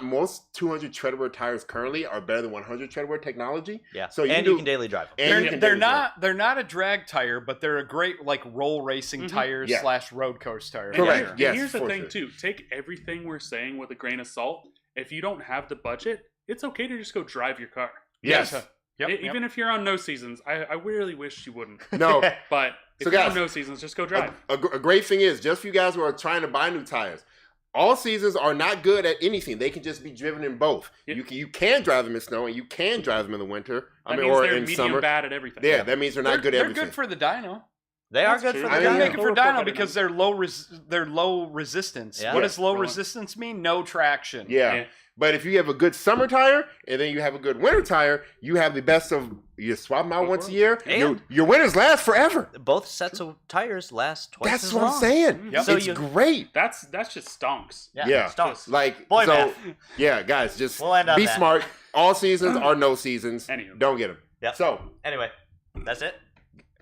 most 200 tread wear tires currently are better than 100 tread wear technology. Yeah. So you can daily drive them. They're not a drag tire, but they're a great like roll racing tires / road course tire. Correct. Yes, here's the thing too. Take everything we're saying with a grain of salt. If you don't have the budget, it's okay to just go drive your car. Yes. Even if you're on no seasons, I really wish you wouldn't. No. But if you're on no seasons, just go drive. A great thing is, just for you guys who are trying to buy new tires, all seasons are not good at anything. They can just be driven in both. Yep. You can drive them in snow and you can drive them in the winter. That means they're medium bad at everything. Yeah, that means they're not good at everything. They're good for the dyno. They are good for the dyno. They make it for dyno because they're low resistance. Yeah. What does low resistance mean? No traction. Yeah. But if you have a good summer tire and then you have a good winter tire, you have the best of. You swap them out once a year. Your winters last forever. Both sets of tires last twice That's as what long. I'm saying. Yep. So it's great. That's just stonks. Yeah. Stonks. Like boy math. Yeah, guys, just be smart. All seasons are no seasons. Anywho. Don't get them. Yep. So anyway, that's it.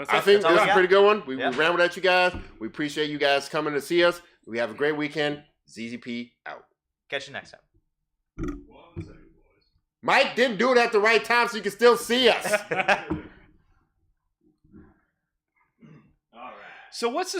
I think this is a pretty good one. We rambled at you guys. We appreciate you guys coming to see us. We have a great weekend. ZZP out. Catch you next time. Mike didn't do it at the right time so you can still see us. All right. So what's the